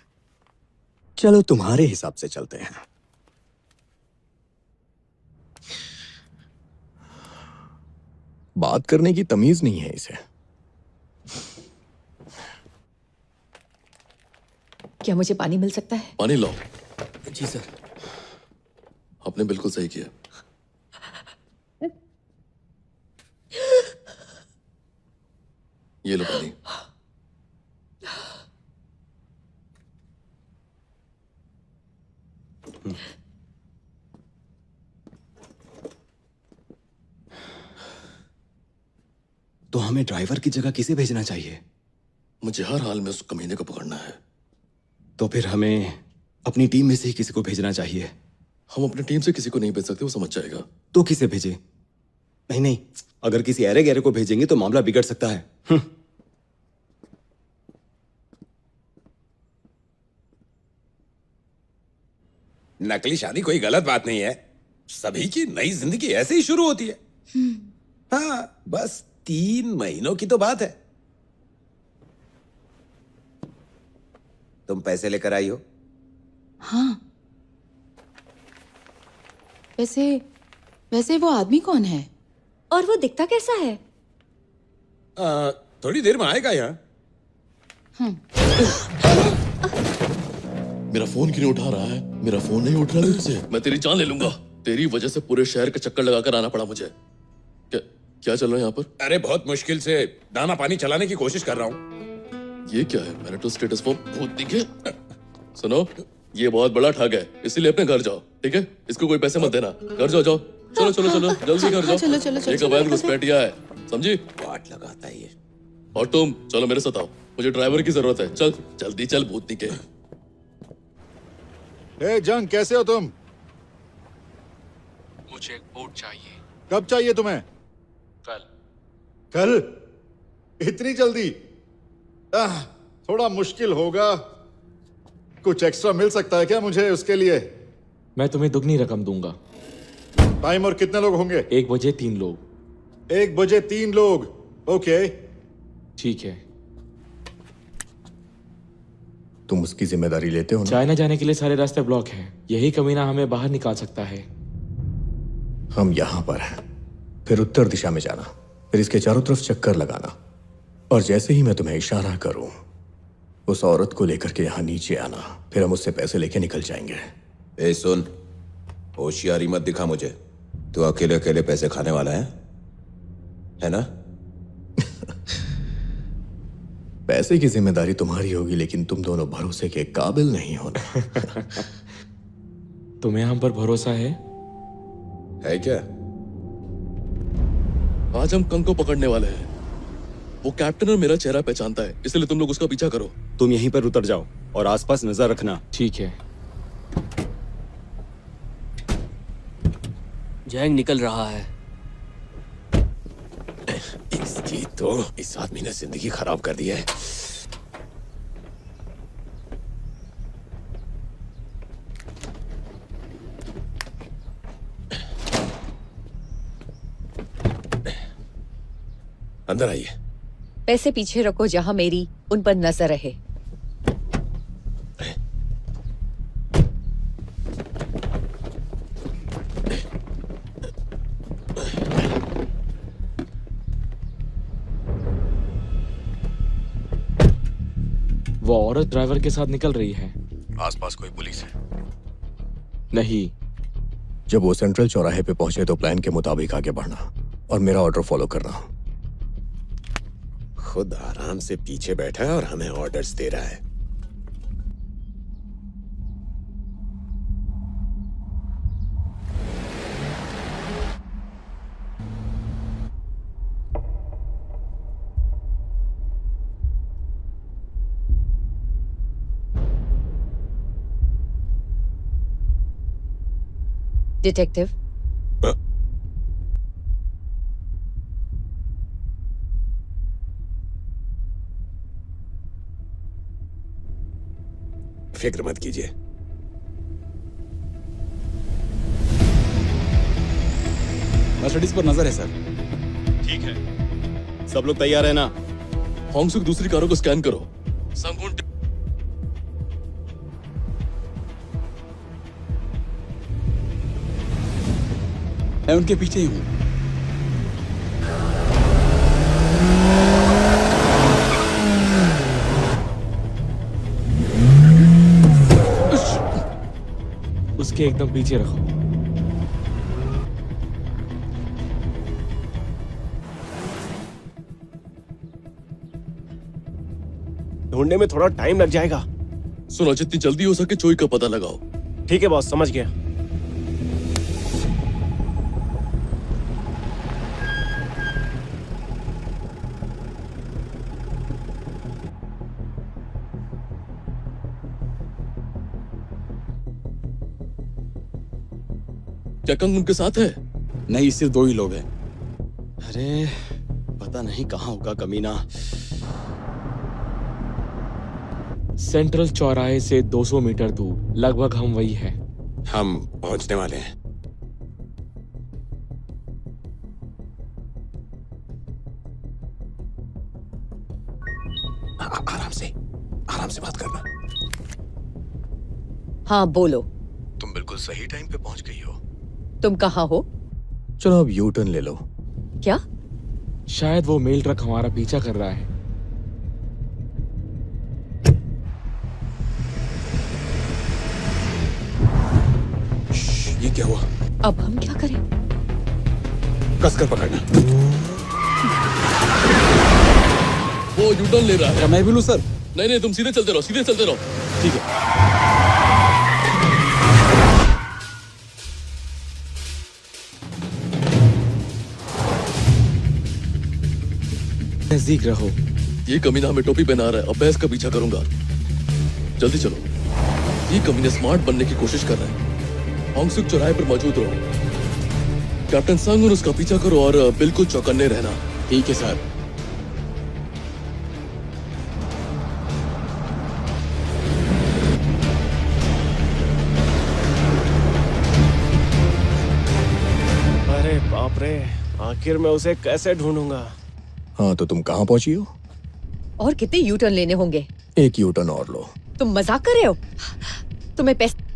चलो तुम्हारे हिसाब से चलते हैं। बात करने की तमीज नहीं है इसे। क्या मुझे पानी मिल सकता है? पानी लो। जी सर। आपने बिल्कुल सही किया। ये लो पानी। तो हमें ड्राइवर की जगह किसे भेजना चाहिए? मुझे हर हाल में उस कमीने को पकड़ना है। तो फिर हमें अपनी टीम में से ही किसी को भेजना चाहिए। हम अपनी टीम से किसी को नहीं भेज सकते, वो समझ जाएगा। तो किसे भेजे? नहीं नहीं, अगर किसी ऐरे गैरे को भेजेंगे तो मामला बिगड़ सकता है। नकली शादी कोई गलत बात नहीं है। सभी की नई जिंदगी ऐसे ही शुरू होती है। हाँ, बस 3 महीनों की तो बात है। तुम पैसे लेकर आई हो? हाँ। वैसे वो आदमी कौन है? और वो दिखता कैसा है? थोड़ी देर में आएगा यहाँ। मेरा फोन क्यों नहीं उठा रहा है? मेरा फोन नहीं उठ रहा है तुझसे। मैं तेरी जान ले लूंगा। तेरी वजह से पूरे शहर का चक्कर लगाकर आना पड़ा मुझे। क्या चल रहा है यहाँ पर? अरे बहुत मुश्किल से दाना पानी चलाने की कोशिश कर रहा हूँ। ये क्या है? मैरिटल स्टेटस फॉर्म भूत दिखे। सुनो, ये बहुत बड़ा ठग है, इसीलिए अपने घर जाओ, ठीक है? इसको कोई पैसे मत देना। घर जाओ, जाओ। चलो चलो चलो, जल्दी घर जाओ। चलो, एक अवैध घुसपैठिया है, समझी? वाट लगाता है ये। और तुम चलो मेरे साथ आओ, मुझे ड्राइवर की जरूरत है। चल जल्दी चल भूतनी के। ए जंग, कैसे हो तुम? मुझे एक बोट चाहिए। कब चाहिए तुम्हें? कल। कल? इतनी जल्दी? थोड़ा मुश्किल होगा। कुछ एक्स्ट्रा मिल सकता है क्या मुझे उसके लिए? मैं तुम्हें दुगनी रकम दूंगा। टाइम और कितने लोग होंगे? 1 बजे 3 लोग। 1 बजे 3 लोग, ओके। ठीक है। तुम उसकी जिम्मेदारी लेते हो ना? चाइना जाने के लिए सारे रास्ते ब्लॉक हैं। यही कमीना हमें बाहर निकाल सकता है। हम यहां पर हैं, फिर उत्तर दिशा में जाना, फिर इसके चारों तरफ चक्कर लगाना, और जैसे ही मैं तुम्हें इशारा करूं उस औरत को लेकर के यहां नीचे आना, फिर हम उससे पैसे लेके निकल जाएंगे। ए सुन, होशियारी मत दिखा मुझे। तू अकेले अकेले पैसे खाने वाला है ना? पैसे की जिम्मेदारी तुम्हारी होगी, लेकिन तुम दोनों भरोसे के काबिल नहीं हो ना। तुम्हें हम पर भरोसा है क्या? आज हम कंग को पकड़ने वाले हैं। वो कैप्टन और मेरा चेहरा पहचानता है, इसलिए तुम लोग उसका पीछा करो। तुम यहीं पर उतर जाओ और आसपास नजर रखना। ठीक है। जैंग निकल रहा है। इसकी तो इस आदमी ने जिंदगी खराब कर दी है। अंदर आइए। पैसे पीछे रखो, जहां मेरी उन पर नजर रहे। वो औरत ड्राइवर के साथ निकल रही है। आसपास कोई पुलिस है? नहीं। जब वो सेंट्रल चौराहे पे पहुंचे तो प्लान के मुताबिक आगे बढ़ना और मेरा ऑर्डर फॉलो करना। खुद आराम से पीछे बैठा है और हमें ऑर्डर्स दे रहा है। डिटेक्टिव, फिक्र मत कीजिए। मर्सिडीज पर नजर है सर। ठीक है, सब लोग तैयार है ना? होंगसुक दूसरी कारों को स्कैन करो। संगुन मैं उनके पीछे ही हूँ। उसके एकदम पीछे रखो। ढूंढने में थोड़ा टाइम लग जाएगा। सुनो, जितनी जल्दी हो सके चोई का पता लगाओ। ठीक है बॉस, समझ गया। क्या कंग उनके साथ है? नहीं, सिर्फ 2 ही लोग हैं। अरे पता नहीं कहाँ होगा कमीना। सेंट्रल चौराहे से 200 मीटर दूर लगभग हम वही है। हम पहुंचने वाले हैं। आराम से बात करना। हाँ बोलो। तुम बिल्कुल सही टाइम पे पहुंच गई हो। तुम कहाँ हो? चलो अब यू टर्न ले लो। क्या? शायद वो मेल ट्रक हमारा पीछा कर रहा है। ये क्या हुआ? अब हम क्या करें? कसकर पकड़ना। वो यू टर्न ले रहा है। मैं भी लूं सर? नहीं, तुम सीधे चलते रहो, सीधे चलते रहो। ठीक है। नजदीक रहो। ये कमीना हमें टोपी पहना रहा है, अब मैं इसका पीछा करूंगा। जल्दी चलो। ये कमीने स्मार्ट बनने की कोशिश कर रहे हैं। होंगसुक चौराहे पर मौजूद रहो। कैप्टन संग और उसका पीछा करो और बिल्कुल चौकन्ने रहना। ठीक है सर। अरे बाप रे, आखिर मैं उसे कैसे ढूंढूंगा? हाँ तो तुम कहाँ पहुंची हो? और कितने यू टर्न लेने होंगे? एक यू टर्न और लो। तुम मजाक कर रहे हो? तुम्हें पैसे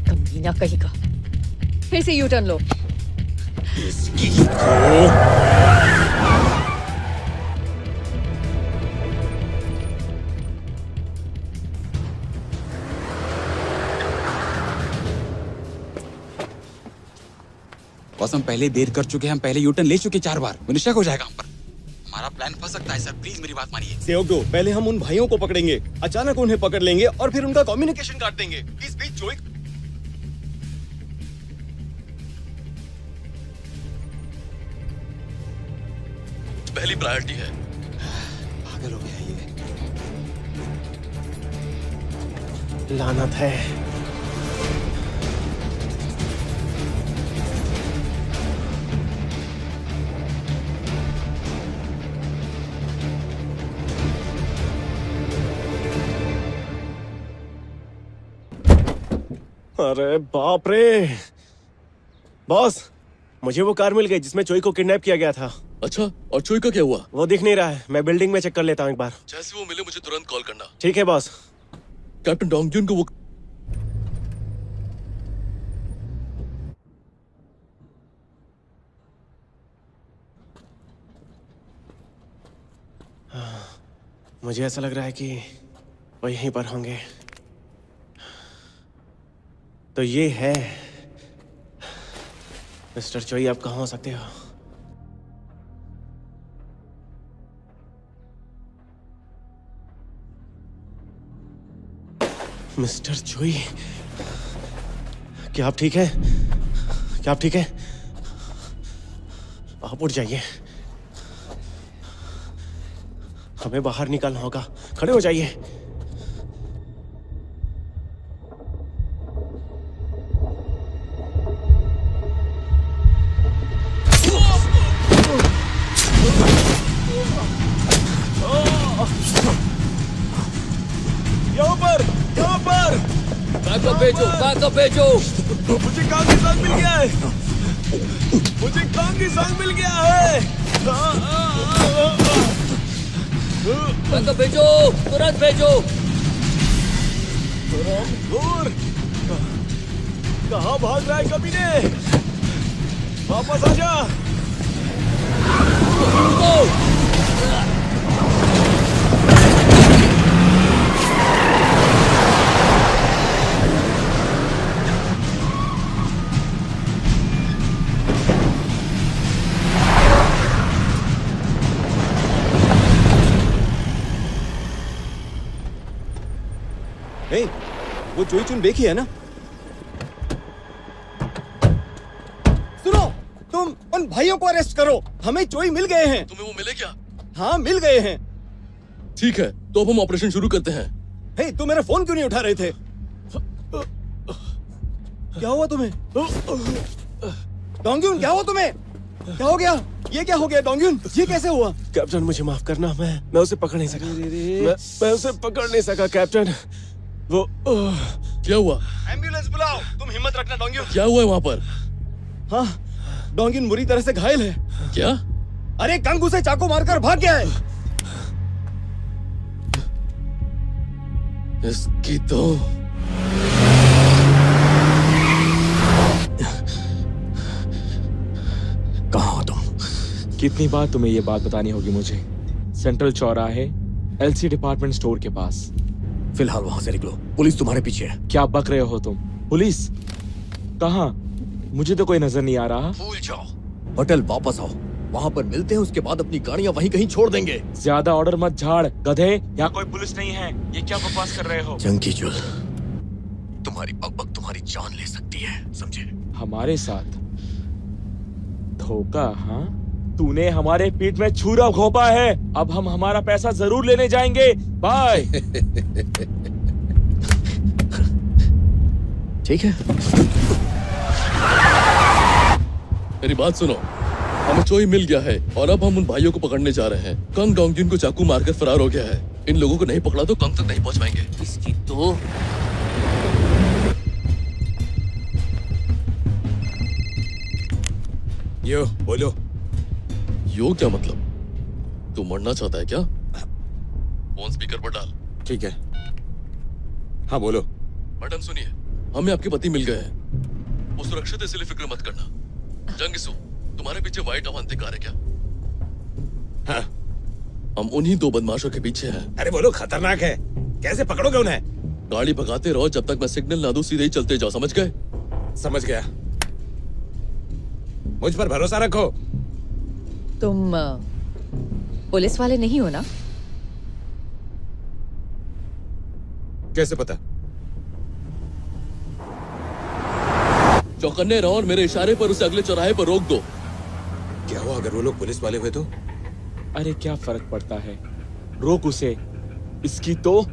कमीना कहीं का। फिर से यू टर्न लो। बस हम पहले देर कर चुके हैं, हम पहले यूटर्न ले चुके 4 बार। मुझे शक हो जाएगा हम पर। हमारा प्लान फंस सकता है सर, प्लीज मेरी बात मानिए। सेओगो, पहले हम उन भाइयों को पकड़ेंगे, अचानक उन्हें पकड़ लेंगे और फिर उनका कम्युनिकेशन काट देंगे। इस बीच जोई पहली प्रायोरिटी है। पागल हो गया ये। लानत है। अरे बाप रे बॉस, मुझे वो कार मिल गई जिसमें चोई को किडनैप किया गया था। अच्छा, और चोई का क्या हुआ? वो दिख नहीं रहा है, मैं बिल्डिंग में चेक कर लेता हूँ एक बार। जैसे वो मिले मुझे तुरंत कॉल करना। ठीक है बॉस। कैप्टन डोंगजुन को वो मुझे ऐसा लग रहा है कि वो यहीं पर होंगे। तो ये है मिस्टर चोई, आप कहाँ हो सकते हो? मिस्टर चोई, क्या आप ठीक हैं? क्या आप ठीक हैं? आप उठ जाइए, हमें बाहर निकलना होगा। खड़े हो जाइए। यहाँ पर बैकअप भेजो। मुझे कांग की सांस मिल गया है। मुझे कांग की सांस मिल गया है। बैकअप भेजो, तुरंत भेजो। दूर, कहाँ भाग रहा है कमीने? वापस आ जा। हे, वो चोई चुन बेकी है ना? सुनो, तुम उन भाइयों को अरेस्ट करो। हमें चोई मिल गए हैं। तुम्हें वो मिले क्या? हाँ, मिल गए हैं। ठीक है, तो अब हम ऑपरेशन शुरू करते हैं। हे, तुम मेरा फोन क्यों नहीं उठा रहे थे? क्या हुआ तुम्हें? डोंग्यून क्या हुआ तुम्हें? क्या हो गया? ये क्या हो गया डोंग्यून? ये कैसे हुआ? कैप्टन मुझे माफ करना, मैं उसे पकड़ नहीं सका। मैं उसे पकड़ नहीं सका कैप्टन। वो क्या हुआ? एम्बुलेंस बुलाओ। तुम हिम्मत रखना डोंग्यून। क्या हुआ है वहाँ पर? हाँ, डोंग्यून बुरी तरह से घायल है। क्या? अरे कंग उसे चाकू मारकर भाग गया है। इसकी तो कहाँ हो तुम? कितनी बार तुम्हें ये बात बतानी होगी मुझे? सेंट्रल चौराहे एलसी डिपार्टमेंट स्टोर के पास। फिलहाल वहां से निकलो, पुलिस तुम्हारे पीछे है। क्या बक रहे हो तुम? पुलिस? कहाँ? मुझे तो कोई नजर नहीं आ रहा। भूल जाओ, होटल वापस आओ, वहां पर मिलते हैं। उसके बाद अपनी गाड़ियां वहीं कहीं छोड़ देंगे। ज्यादा ऑर्डर मत झाड़ गधे। यहाँ कोई पुलिस नहीं है। ये क्या बकवास कर रहे हो? जंकी जुल, तुम्हारी बकबक तुम्हारी जान ले सकती है, समझे? हमारे साथ धोखा? हाँ, तूने हमारे पीठ में छुरा घोंपा है। अब हम हमारा पैसा जरूर लेने जाएंगे। बाय। ठीक है, मेरी बात सुनो, हमें चोई मिल गया है और अब हम उन भाइयों को पकड़ने जा रहे हैं। कंग डोंग्यून को चाकू मारकर फरार हो गया है। इन लोगों को नहीं पकड़ा तो कंग तक नहीं पहुंच पाएंगे। इसकी तो यो बोलो। यो क्या मतलब? तू मरना चाहता है क्या? फोन स्पीकर पर डाल। ठीक है, हाँ बोलो। मैडम सुनिए, हमें आपके पति मिल गए हैं। वो सुरक्षित है, इसलिए फिक्र मत करना। जंगिसू, तुम्हारे पीछे व्हाइट अवांते कार है क्या? हाँ। हम उन्हीं दो बदमाशों के पीछे हैं। अरे बोलो, खतरनाक है, कैसे पकड़ोगे उन्हें? गाड़ी भगाते रहो जब तक मैं सिग्नल ना दूं, सीधे ही चलते जाओ, समझ गए? समझ गया। मुझ पर भरोसा रखो। तुम पुलिस वाले नहीं हो ना? कैसे पता? चौकन्ने रहो और मेरे इशारे पर उसे अगले चौराहे पर रोक दो। क्या हुआ अगर वो लोग पुलिस वाले हुए तो? अरे क्या फर्क पड़ता है, रोक उसे। इसकी तो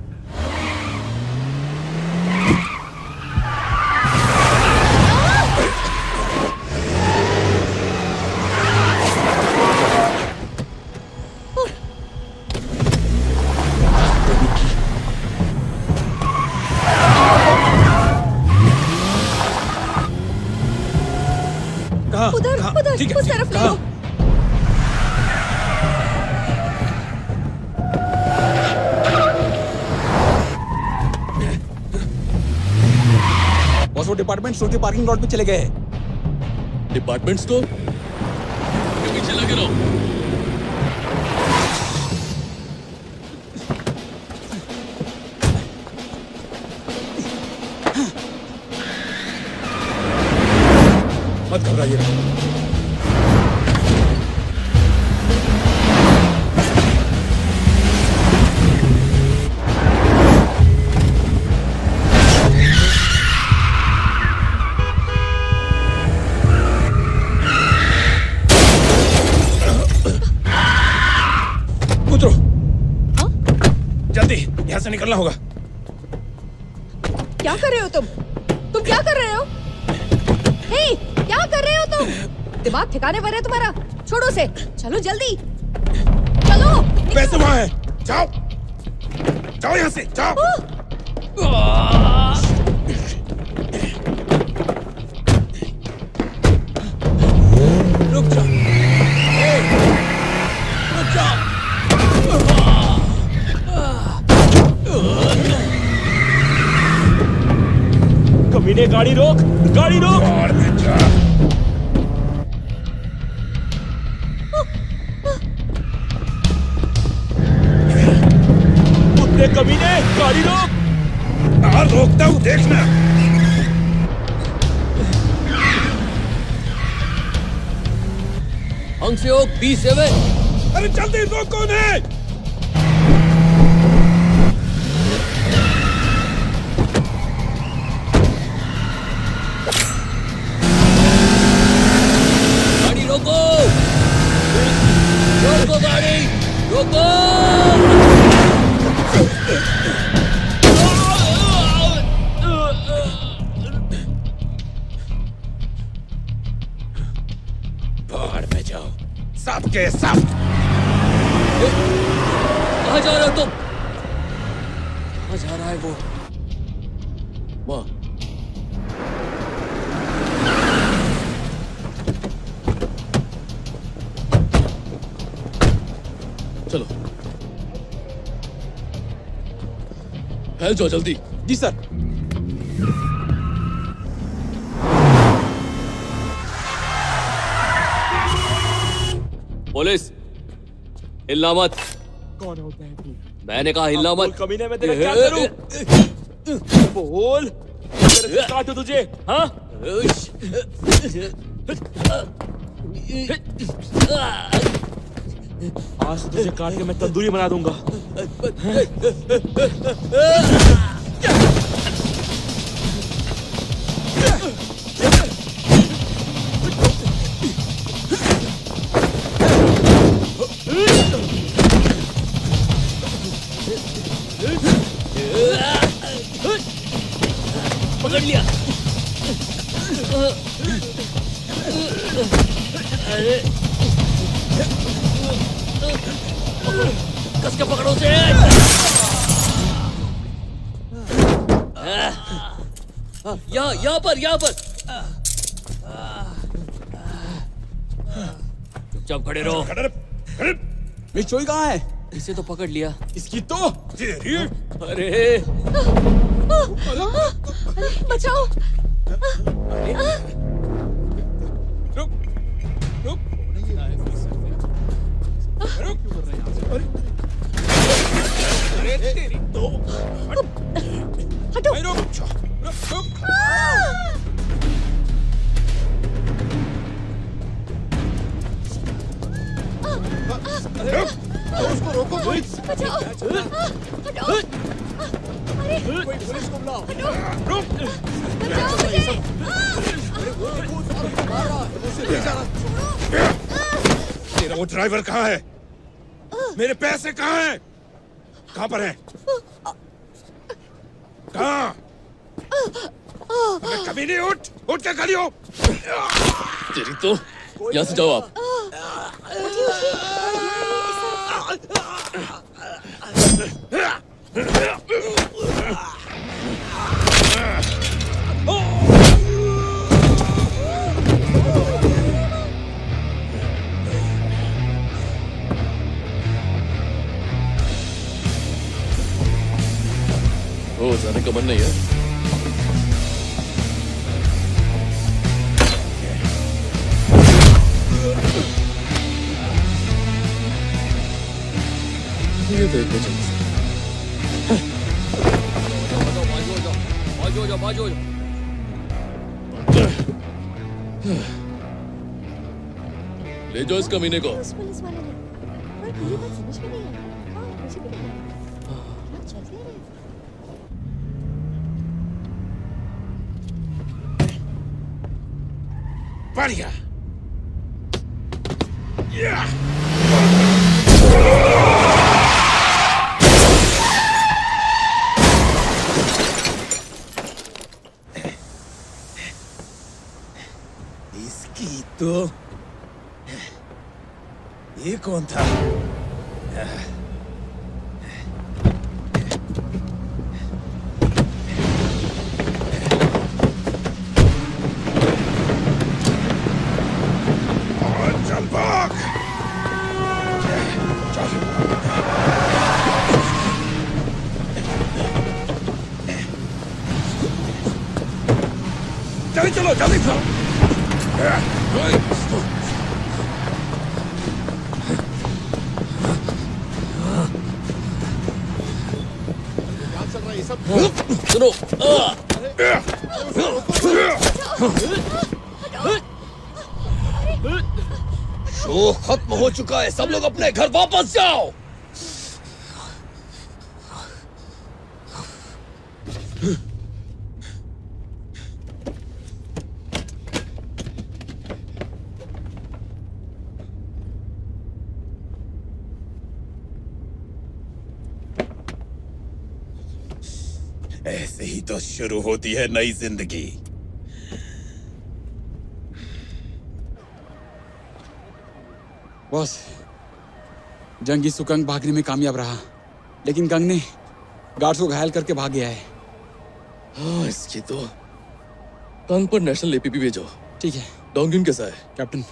उधर उस तरफ ले लो। बॉस, वो डिपार्टमेंट स्टोर के पार्किंग लॉट में चले गए। डिपार्टमेंट स्टोर के पीछे लगे रहो। मत घबराइए। उतरो। जल्दी यहाँ से निकलना होगा। क्या कर रहे हो तुम? क्या कर रहे हो? हे, क्या कर रहे हो तुम? दिमाग ठिकाने पर है तुम्हारा? छोड़ो उसे। चलो जल्दी, चलो। पैसे वहाँ है, जाओ जाओ यहाँ से, जाओ। रुक जाओ, रुक जाओ। कमीने, गाड़ी रोक, गाड़ी रोक। कुत्ते कमीने, गाड़ी रोक। हाँ, रोकता हूँ, देखना। अंशयोग B7। अरे जल्दी रोको उन्हें। गाड़ी रोको, रोको गाड़ी, रोको। के सब। कहाँ जा रहे हो तुम? कहाँ जा रहा है वो? वाह, चलो फैल जाओ जल्दी। जी सर। पुलिस, हिलना मत। कौन होता है तू? मैंने कहा हिलना मत। कमीने में तेरा क्या करूं? बोल, तेरे से काटूं तुझे, हाँ? आज तुझे काट के मैं तंदूरी बना दूंगा। पकड़ लिया। अरे कस के पकड़ो उसे। यहाँ पर चुपचाप खड़े रहो। मेरी चोई कहाँ है? इसे तो पकड़ लिया। इसकी तो अरे बचाओ। रुक रुक अरे तेरी तो हटो। रुक। उसको रोको कोई। बचाओ। हटो। अरे कोई पुलिस को बुलाओ। रुक। बचाओ मुझे। तेरा वो ड्राइवर कहाँ है? मेरे पैसे कहाँ हैं? कहाँ पर हैं? कहाँ? अबे कभी नहीं, उठ के खड़ी हो। तेरी तो यहाँ से जाओ आप। ओ, जाने का मन नहीं है? ये तो एक वजह से। बाजू। ले जाओ इस कमीने को। उस पुलिस वाले ने पर पूरी बात समझ में नहीं आई। हाँ, मुझे भी नहीं आया। क्या चल रहा है? बढ़िया। इसकी तो ये कौन था? चल भाग। चलो जल्दी चलो। सुनो। शो खत्म हो चुका है, सब लोग अपने घर वापस जाओ। ऐसे ही तो शुरू होती है नई जिंदगी। बॉस, जंगी सुकंग भागने में कामयाब रहा, लेकिन कंग ने गार्ड्स को घायल करके भाग गया है। हाँ, इसकी तो कंग पर नेशनल एपीपी भेजो। ठीक है। डोंगिन कैसा है? कैप्टन,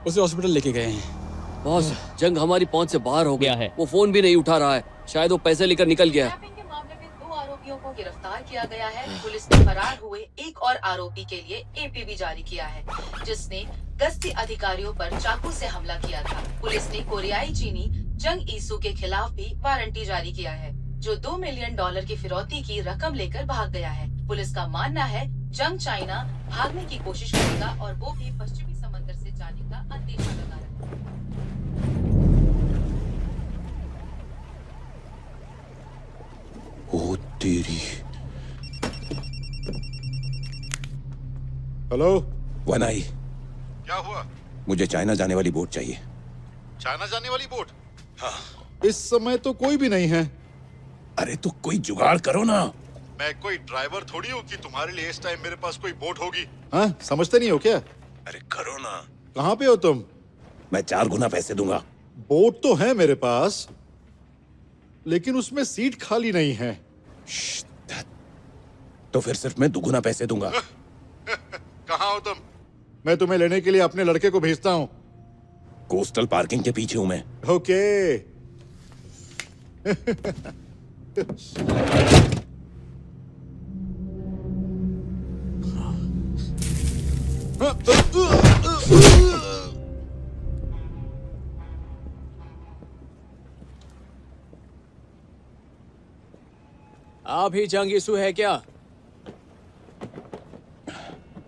उसे हॉस्पिटल लेके गए हैं। बॉस, जंग हमारी पहुंच से बाहर हो गया है। वो फोन भी नहीं उठा रहा है। शायद वो पैसे लेकर निकल गया है। किडनैपिंग के मामले में 2 आरोपियों को गिरफ्तार किया गया है। पुलिस ने फरार हुए एक और आरोपी के लिए एपीबी जारी किया है, जिसने गश्ती अधिकारियों पर चाकू से हमला किया था। पुलिस ने कोरियाई चीनी जंग ईसू के खिलाफ भी वारंटी जारी किया है, जो $2 मिलियन की फिरौती की रकम लेकर भाग गया है। पुलिस का मानना है जंग चाइना भागने की कोशिश करेगा और वो भी पश्चिमी समंदर से जाने का अंदेशा लगा रहा है। ओ तेरी। हेलो, वन आई, क्या हुआ? मुझे चाइना जाने वाली बोट चाहिए। चाइना जाने वाली बोट? हाँ। इस समय तो कोई भी नहीं है। अरे तो कोई जुगाड़ करो ना। मैं कोई ड्राइवर थोड़ी हूँ कि तुम्हारे लिए इस टाइम मेरे पास कोई बोट होगी। हाँ, समझते नहीं हो क्या? अरे करो ना। कहाँ पे हो तुम? मैं 4 गुना पैसे दूंगा। बोट तो है मेरे पास, लेकिन उसमें सीट खाली नहीं है। तो फिर सिर्फ मैं 2 गुना पैसे दूंगा। कहाँ हो तुम? मैं तुम्हें लेने के लिए अपने लड़के को भेजता हूँ। कोस्टल पार्किंग के पीछे हूँ मैं। ओके। आप ही जंग ईसू है क्या?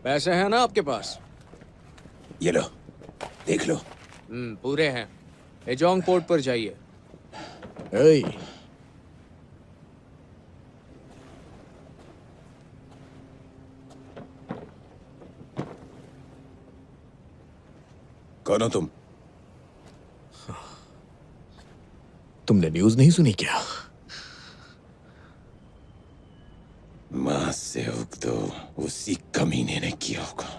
पैसे हैं ना आपके पास? ये लो, देख लो। पूरे हैं। एजोंग पोर्ट पर जाइए। कौन हो तुम? तुमने न्यूज़ नहीं सुनी क्या? मां से हुक तो उसी कमीने ने किया होगा।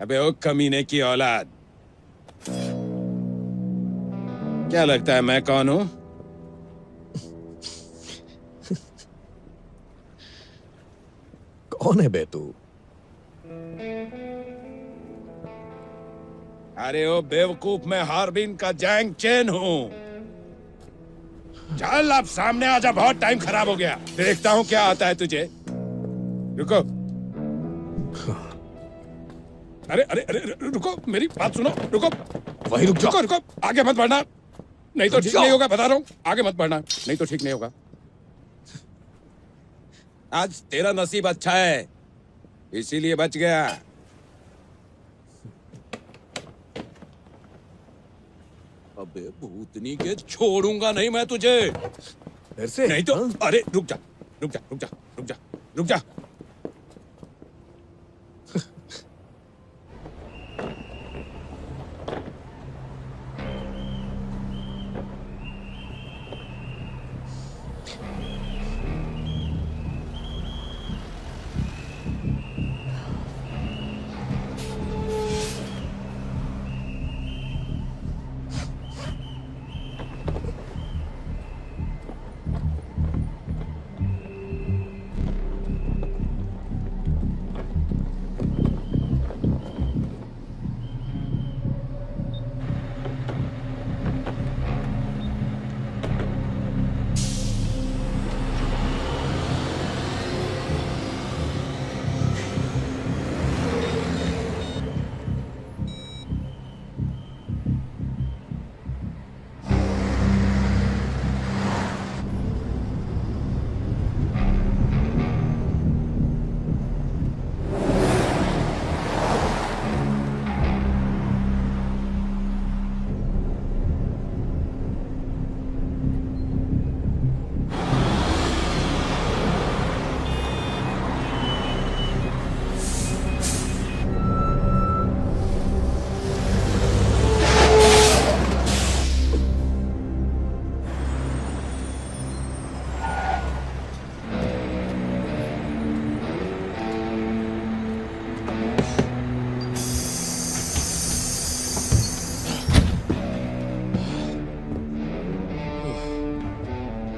अबे ओ कमीने की औलाद, क्या लगता है मैं कौन हूं? कौन है बे तू? अरे ओ बेवकूफ, मैं हार्बिन का जैंग चेन हूं। चल अब सामने आजा, बहुत टाइम खराब हो गया। देखता हूं क्या आता है तुझे। रुको। अरे अरे अरे रुको, मेरी बात सुनो। रुको, वहीं रुक जाओ। रुको, आगे मत बढ़ना, नहीं तो ठीक नहीं होगा। बता रहा हूं, आगे मत बढ़ना, नहीं तो ठीक नहीं होगा। आज तेरा नसीब अच्छा है, इसीलिए बच गया। अबे भूतनी के, छोड़ूंगा नहीं मैं तुझे। फिर से? नहीं तो अरे रुक जा, रुक जा, रुक जा, रुक जा, रुक जा।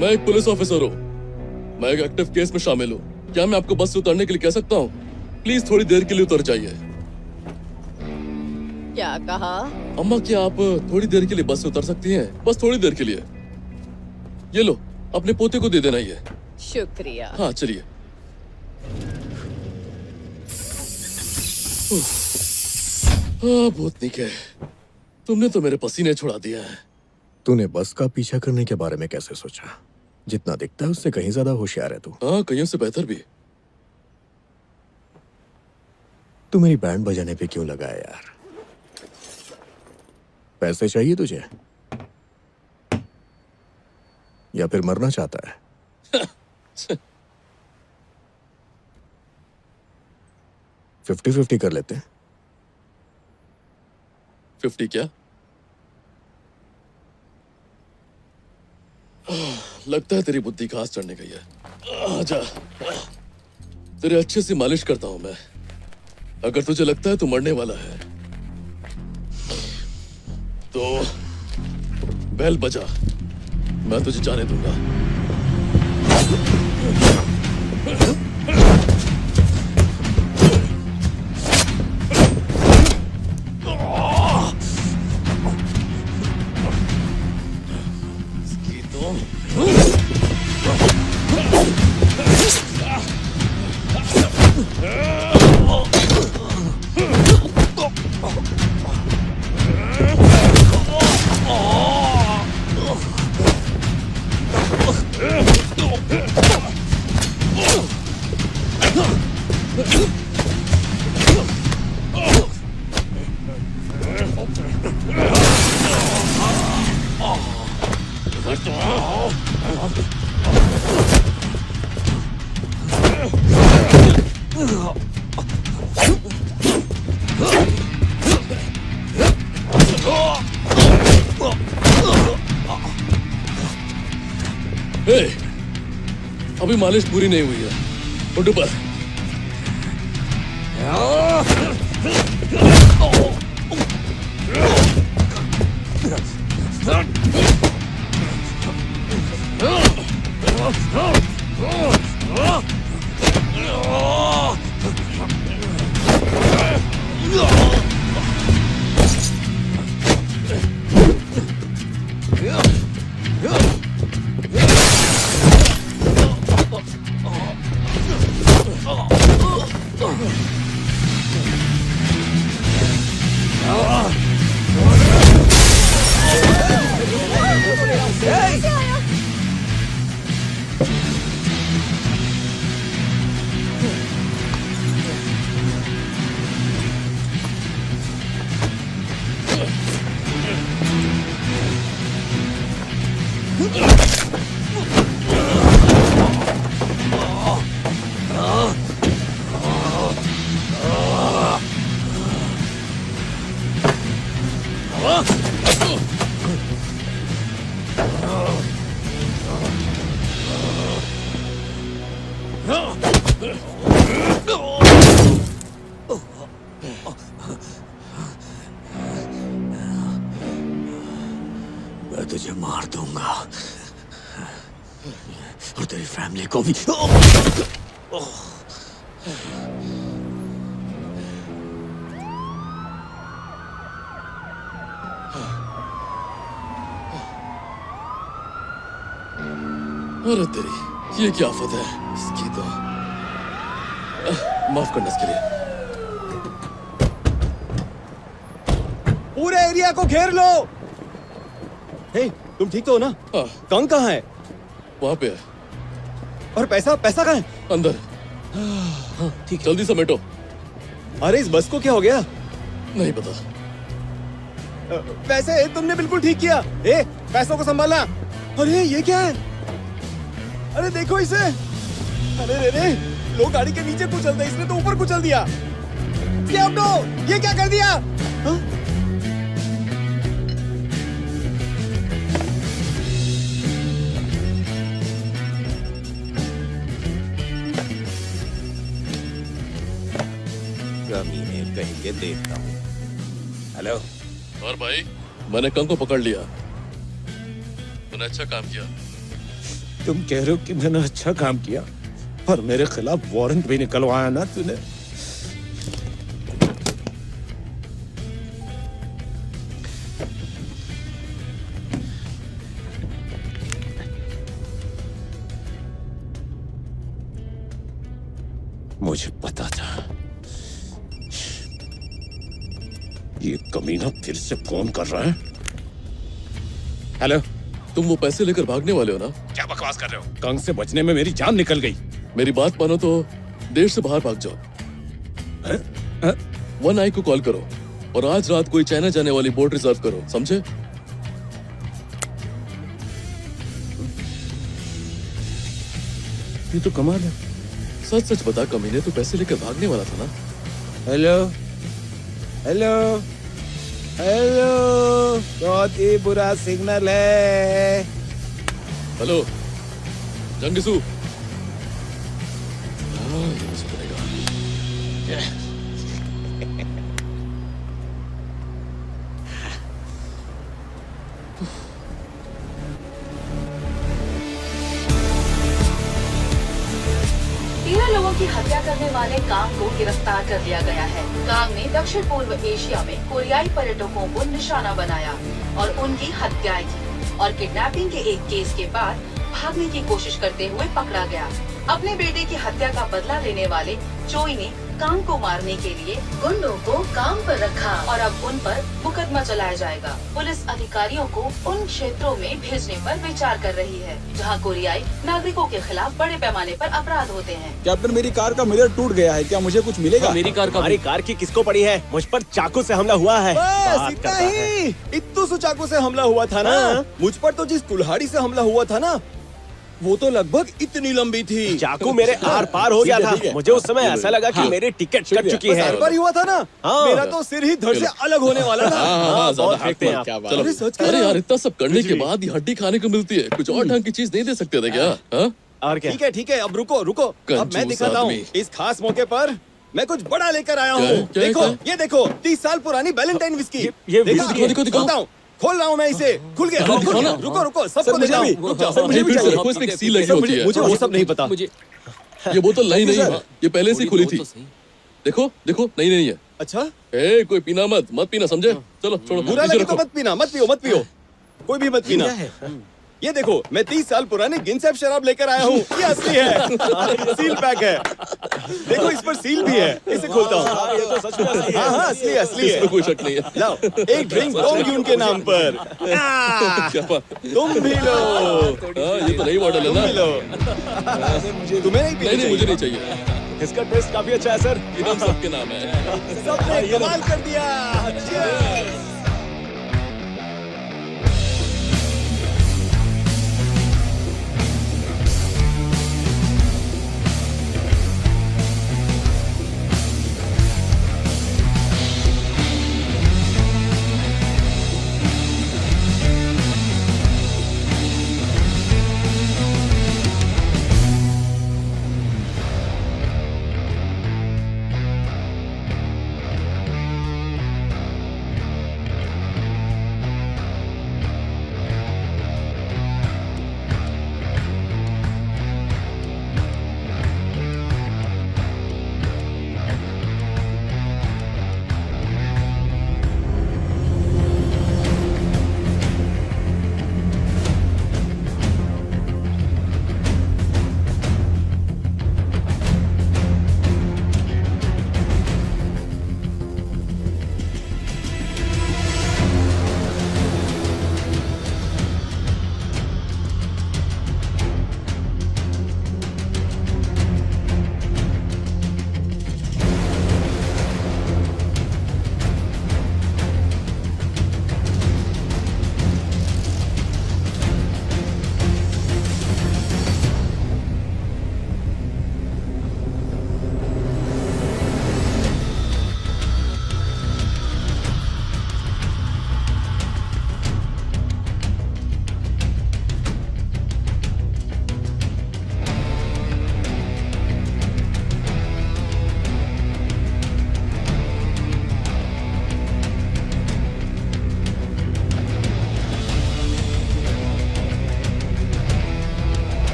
मैं एक पुलिस ऑफिसर हूँ, मैं एक एक्टिव केस में शामिल हूँ। क्या मैं आपको बस से उतरने के लिए कह सकता हूँ? प्लीज थोड़ी देर के लिए उतर जाइए। क्या कहा? अम्मा, क्या आप थोड़ी देर के लिए बस से उतर सकती हैं? बस थोड़ी देर के लिए। ये लो, अपने पोते को दे देना ये। शुक्रिया। हाँ चलिए। हाँ भूतनिक है, तुमने तो मेरे पसीने छुड़ा दिया है। तूने बस का पीछा करने के बारे में कैसे सोचा? जितना दिखता है उससे कहीं ज्यादा होशियार है तू। हाँ, कहीं से बेहतर भी। तू मेरी बैंड बजाने पे क्यों लगा है यार? पैसे चाहिए तुझे या फिर मरना चाहता है? 50-50 कर लेते हैं। 50 क्या? लगता है तेरी बुद्धि घास चढ़ने गई है। आजा, तेरे अच्छे से मालिश करता हूं मैं। अगर तुझे लगता है तू मरने वाला है तो बेल बजा, मैं तुझे जाने दूंगा। अभी मालिश पूरी नहीं हुई है, उठ ऊपर। मैं तुझे मार दूंगा और तेरी फैमिली को भी। अरे तेरी, ये क्या आफत है इसकी तो। माफ करना इसके लिए। पूरे एरिया को घेर लो। हे, तुम ठीक तो हो ना? कंग कहाँ है? वहां पे है। और पैसा कहाँ है? अंदर। ठीक है, जल्दी समेटो। अरे इस बस को क्या हो गया? नहीं पता। वैसे तुमने बिल्कुल ठीक किया। ए, पैसों को संभालना। अरे ये क्या है? अरे देखो इसे। अरे रे, लोग गाड़ी के नीचे कुचल दे, इसने तो ऊपर कुचल दिया। ये क्या कर दिया? हा? कहीं के देखता हूँ। हेलो। और भाई, मैंने कंग को पकड़ लिया। तूने अच्छा काम किया। तुम कह रहे हो कि मैंने अच्छा काम किया और मेरे खिलाफ वारंट भी निकलवाया ना तूने? मुझे पता था ये कमीना फिर से फोन कर रहा है। हेलो, तुम वो पैसे लेकर भागने वाले हो ना? क्या बकवास कर रहे हो? कंग से बचने में मेरी जान निकल गई। मेरी बात मानो तो देश से बाहर भाग जाओ। वन आई को कॉल करो और आज रात कोई चाइना जाने वाली बोट रिजर्व करो, समझे? ये तो कमाल है। सच सच बता कमीने, तू पैसे लेकर भागने वाला था ना? हेलो हेलो हेलो, बहुत ही बुरा सिग्नल है। हेलो जंगिसू। लोगों की हत्या करने वाले कांग को गिरफ्तार कर लिया गया है। कांग ने दक्षिण पूर्व एशिया में कोरियाई पर्यटकों को निशाना बनाया और उनकी हत्याएं की और किडनैपिंग के एक केस के बाद भागने की कोशिश करते हुए पकड़ा गया। अपने बेटे की हत्या का बदला लेने वाले चोई ने कांग को मारने के लिए गुंडों को काम पर रखा और अब उन पर मुकदमा चलाया जाएगा। पुलिस अधिकारियों को उन क्षेत्रों में भेजने पर विचार कर रही है जहां कोरियाई नागरिकों के खिलाफ बड़े पैमाने पर अपराध होते हैं। कैप्टन, मेरी कार का मिरर टूट गया है, क्या मुझे कुछ मिलेगा? मेरी कार की किसको पड़ी है? मुझ पर चाकू से हमला हुआ है। बस इतना ही। इत्तू सु चाकू से हमला हुआ था ना? मुझ पर तो जिस कुल्हाड़ी से हमला हुआ था ना, वो तो लगभग इतनी लंबी थी। चाकू मेरे आर पार हो गया था। मुझे उस समय ऐसा लगा कि मेरी टिकट कट चुकी है। आर पार ही हुआ था ना? मेरा तो सिर ही धड़ से अलग होने वाला था। बहुत फेंकते हैं आप। चलो, अरे यार इतना सब करने के बाद ये हड्डी खाने को मिलती है, कुछ और ढंग की चीज नहीं दे सकते थे क्या? और क्या? ठीक है, अब रुको। अब मैं दिखाता हूँ। इस खास मौके पर मैं कुछ बड़ा लेकर आया हूँ। देखो, ये देखो, 30 साल पुरानी वैलेंटाइन विस्की। दिखाओ। खोल रहा हूँ मैं इसे। खुल गया। रुको, सबको मुझे भी। सर मुझे भी चाहिए। इसमें एक सील लगी होती है। मुझे वो सब नहीं पता। ये बोतल नई नहीं है, ये पहले से खुली थी। देखो नहीं है। अच्छा, कोई पीना मत पीना, समझे? चलो छोड़ो। बुरा लगे तो मत पीना, मत पियो। कोई भी मत पीना। ये देखो, मैं 30 साल पुरानी गिनसेप शराब लेकर आया हूँ। ये असली है। सील पैक है। देखो, इस पर सील भी है। इसे खोलता हूँ। हाँ, असली है। इसमें कोई शक नहीं है। लाओ, एक ड्रिंक डोंग के नाम पर। तुम भी लो। ये तो नई मॉडल है ना? तुम्हें नहीं, मुझे नहीं चाहिए। इसका टेस्ट काफी अच्छा है सर। इनाम सबके नाम है। सबने कमाल कर दिया।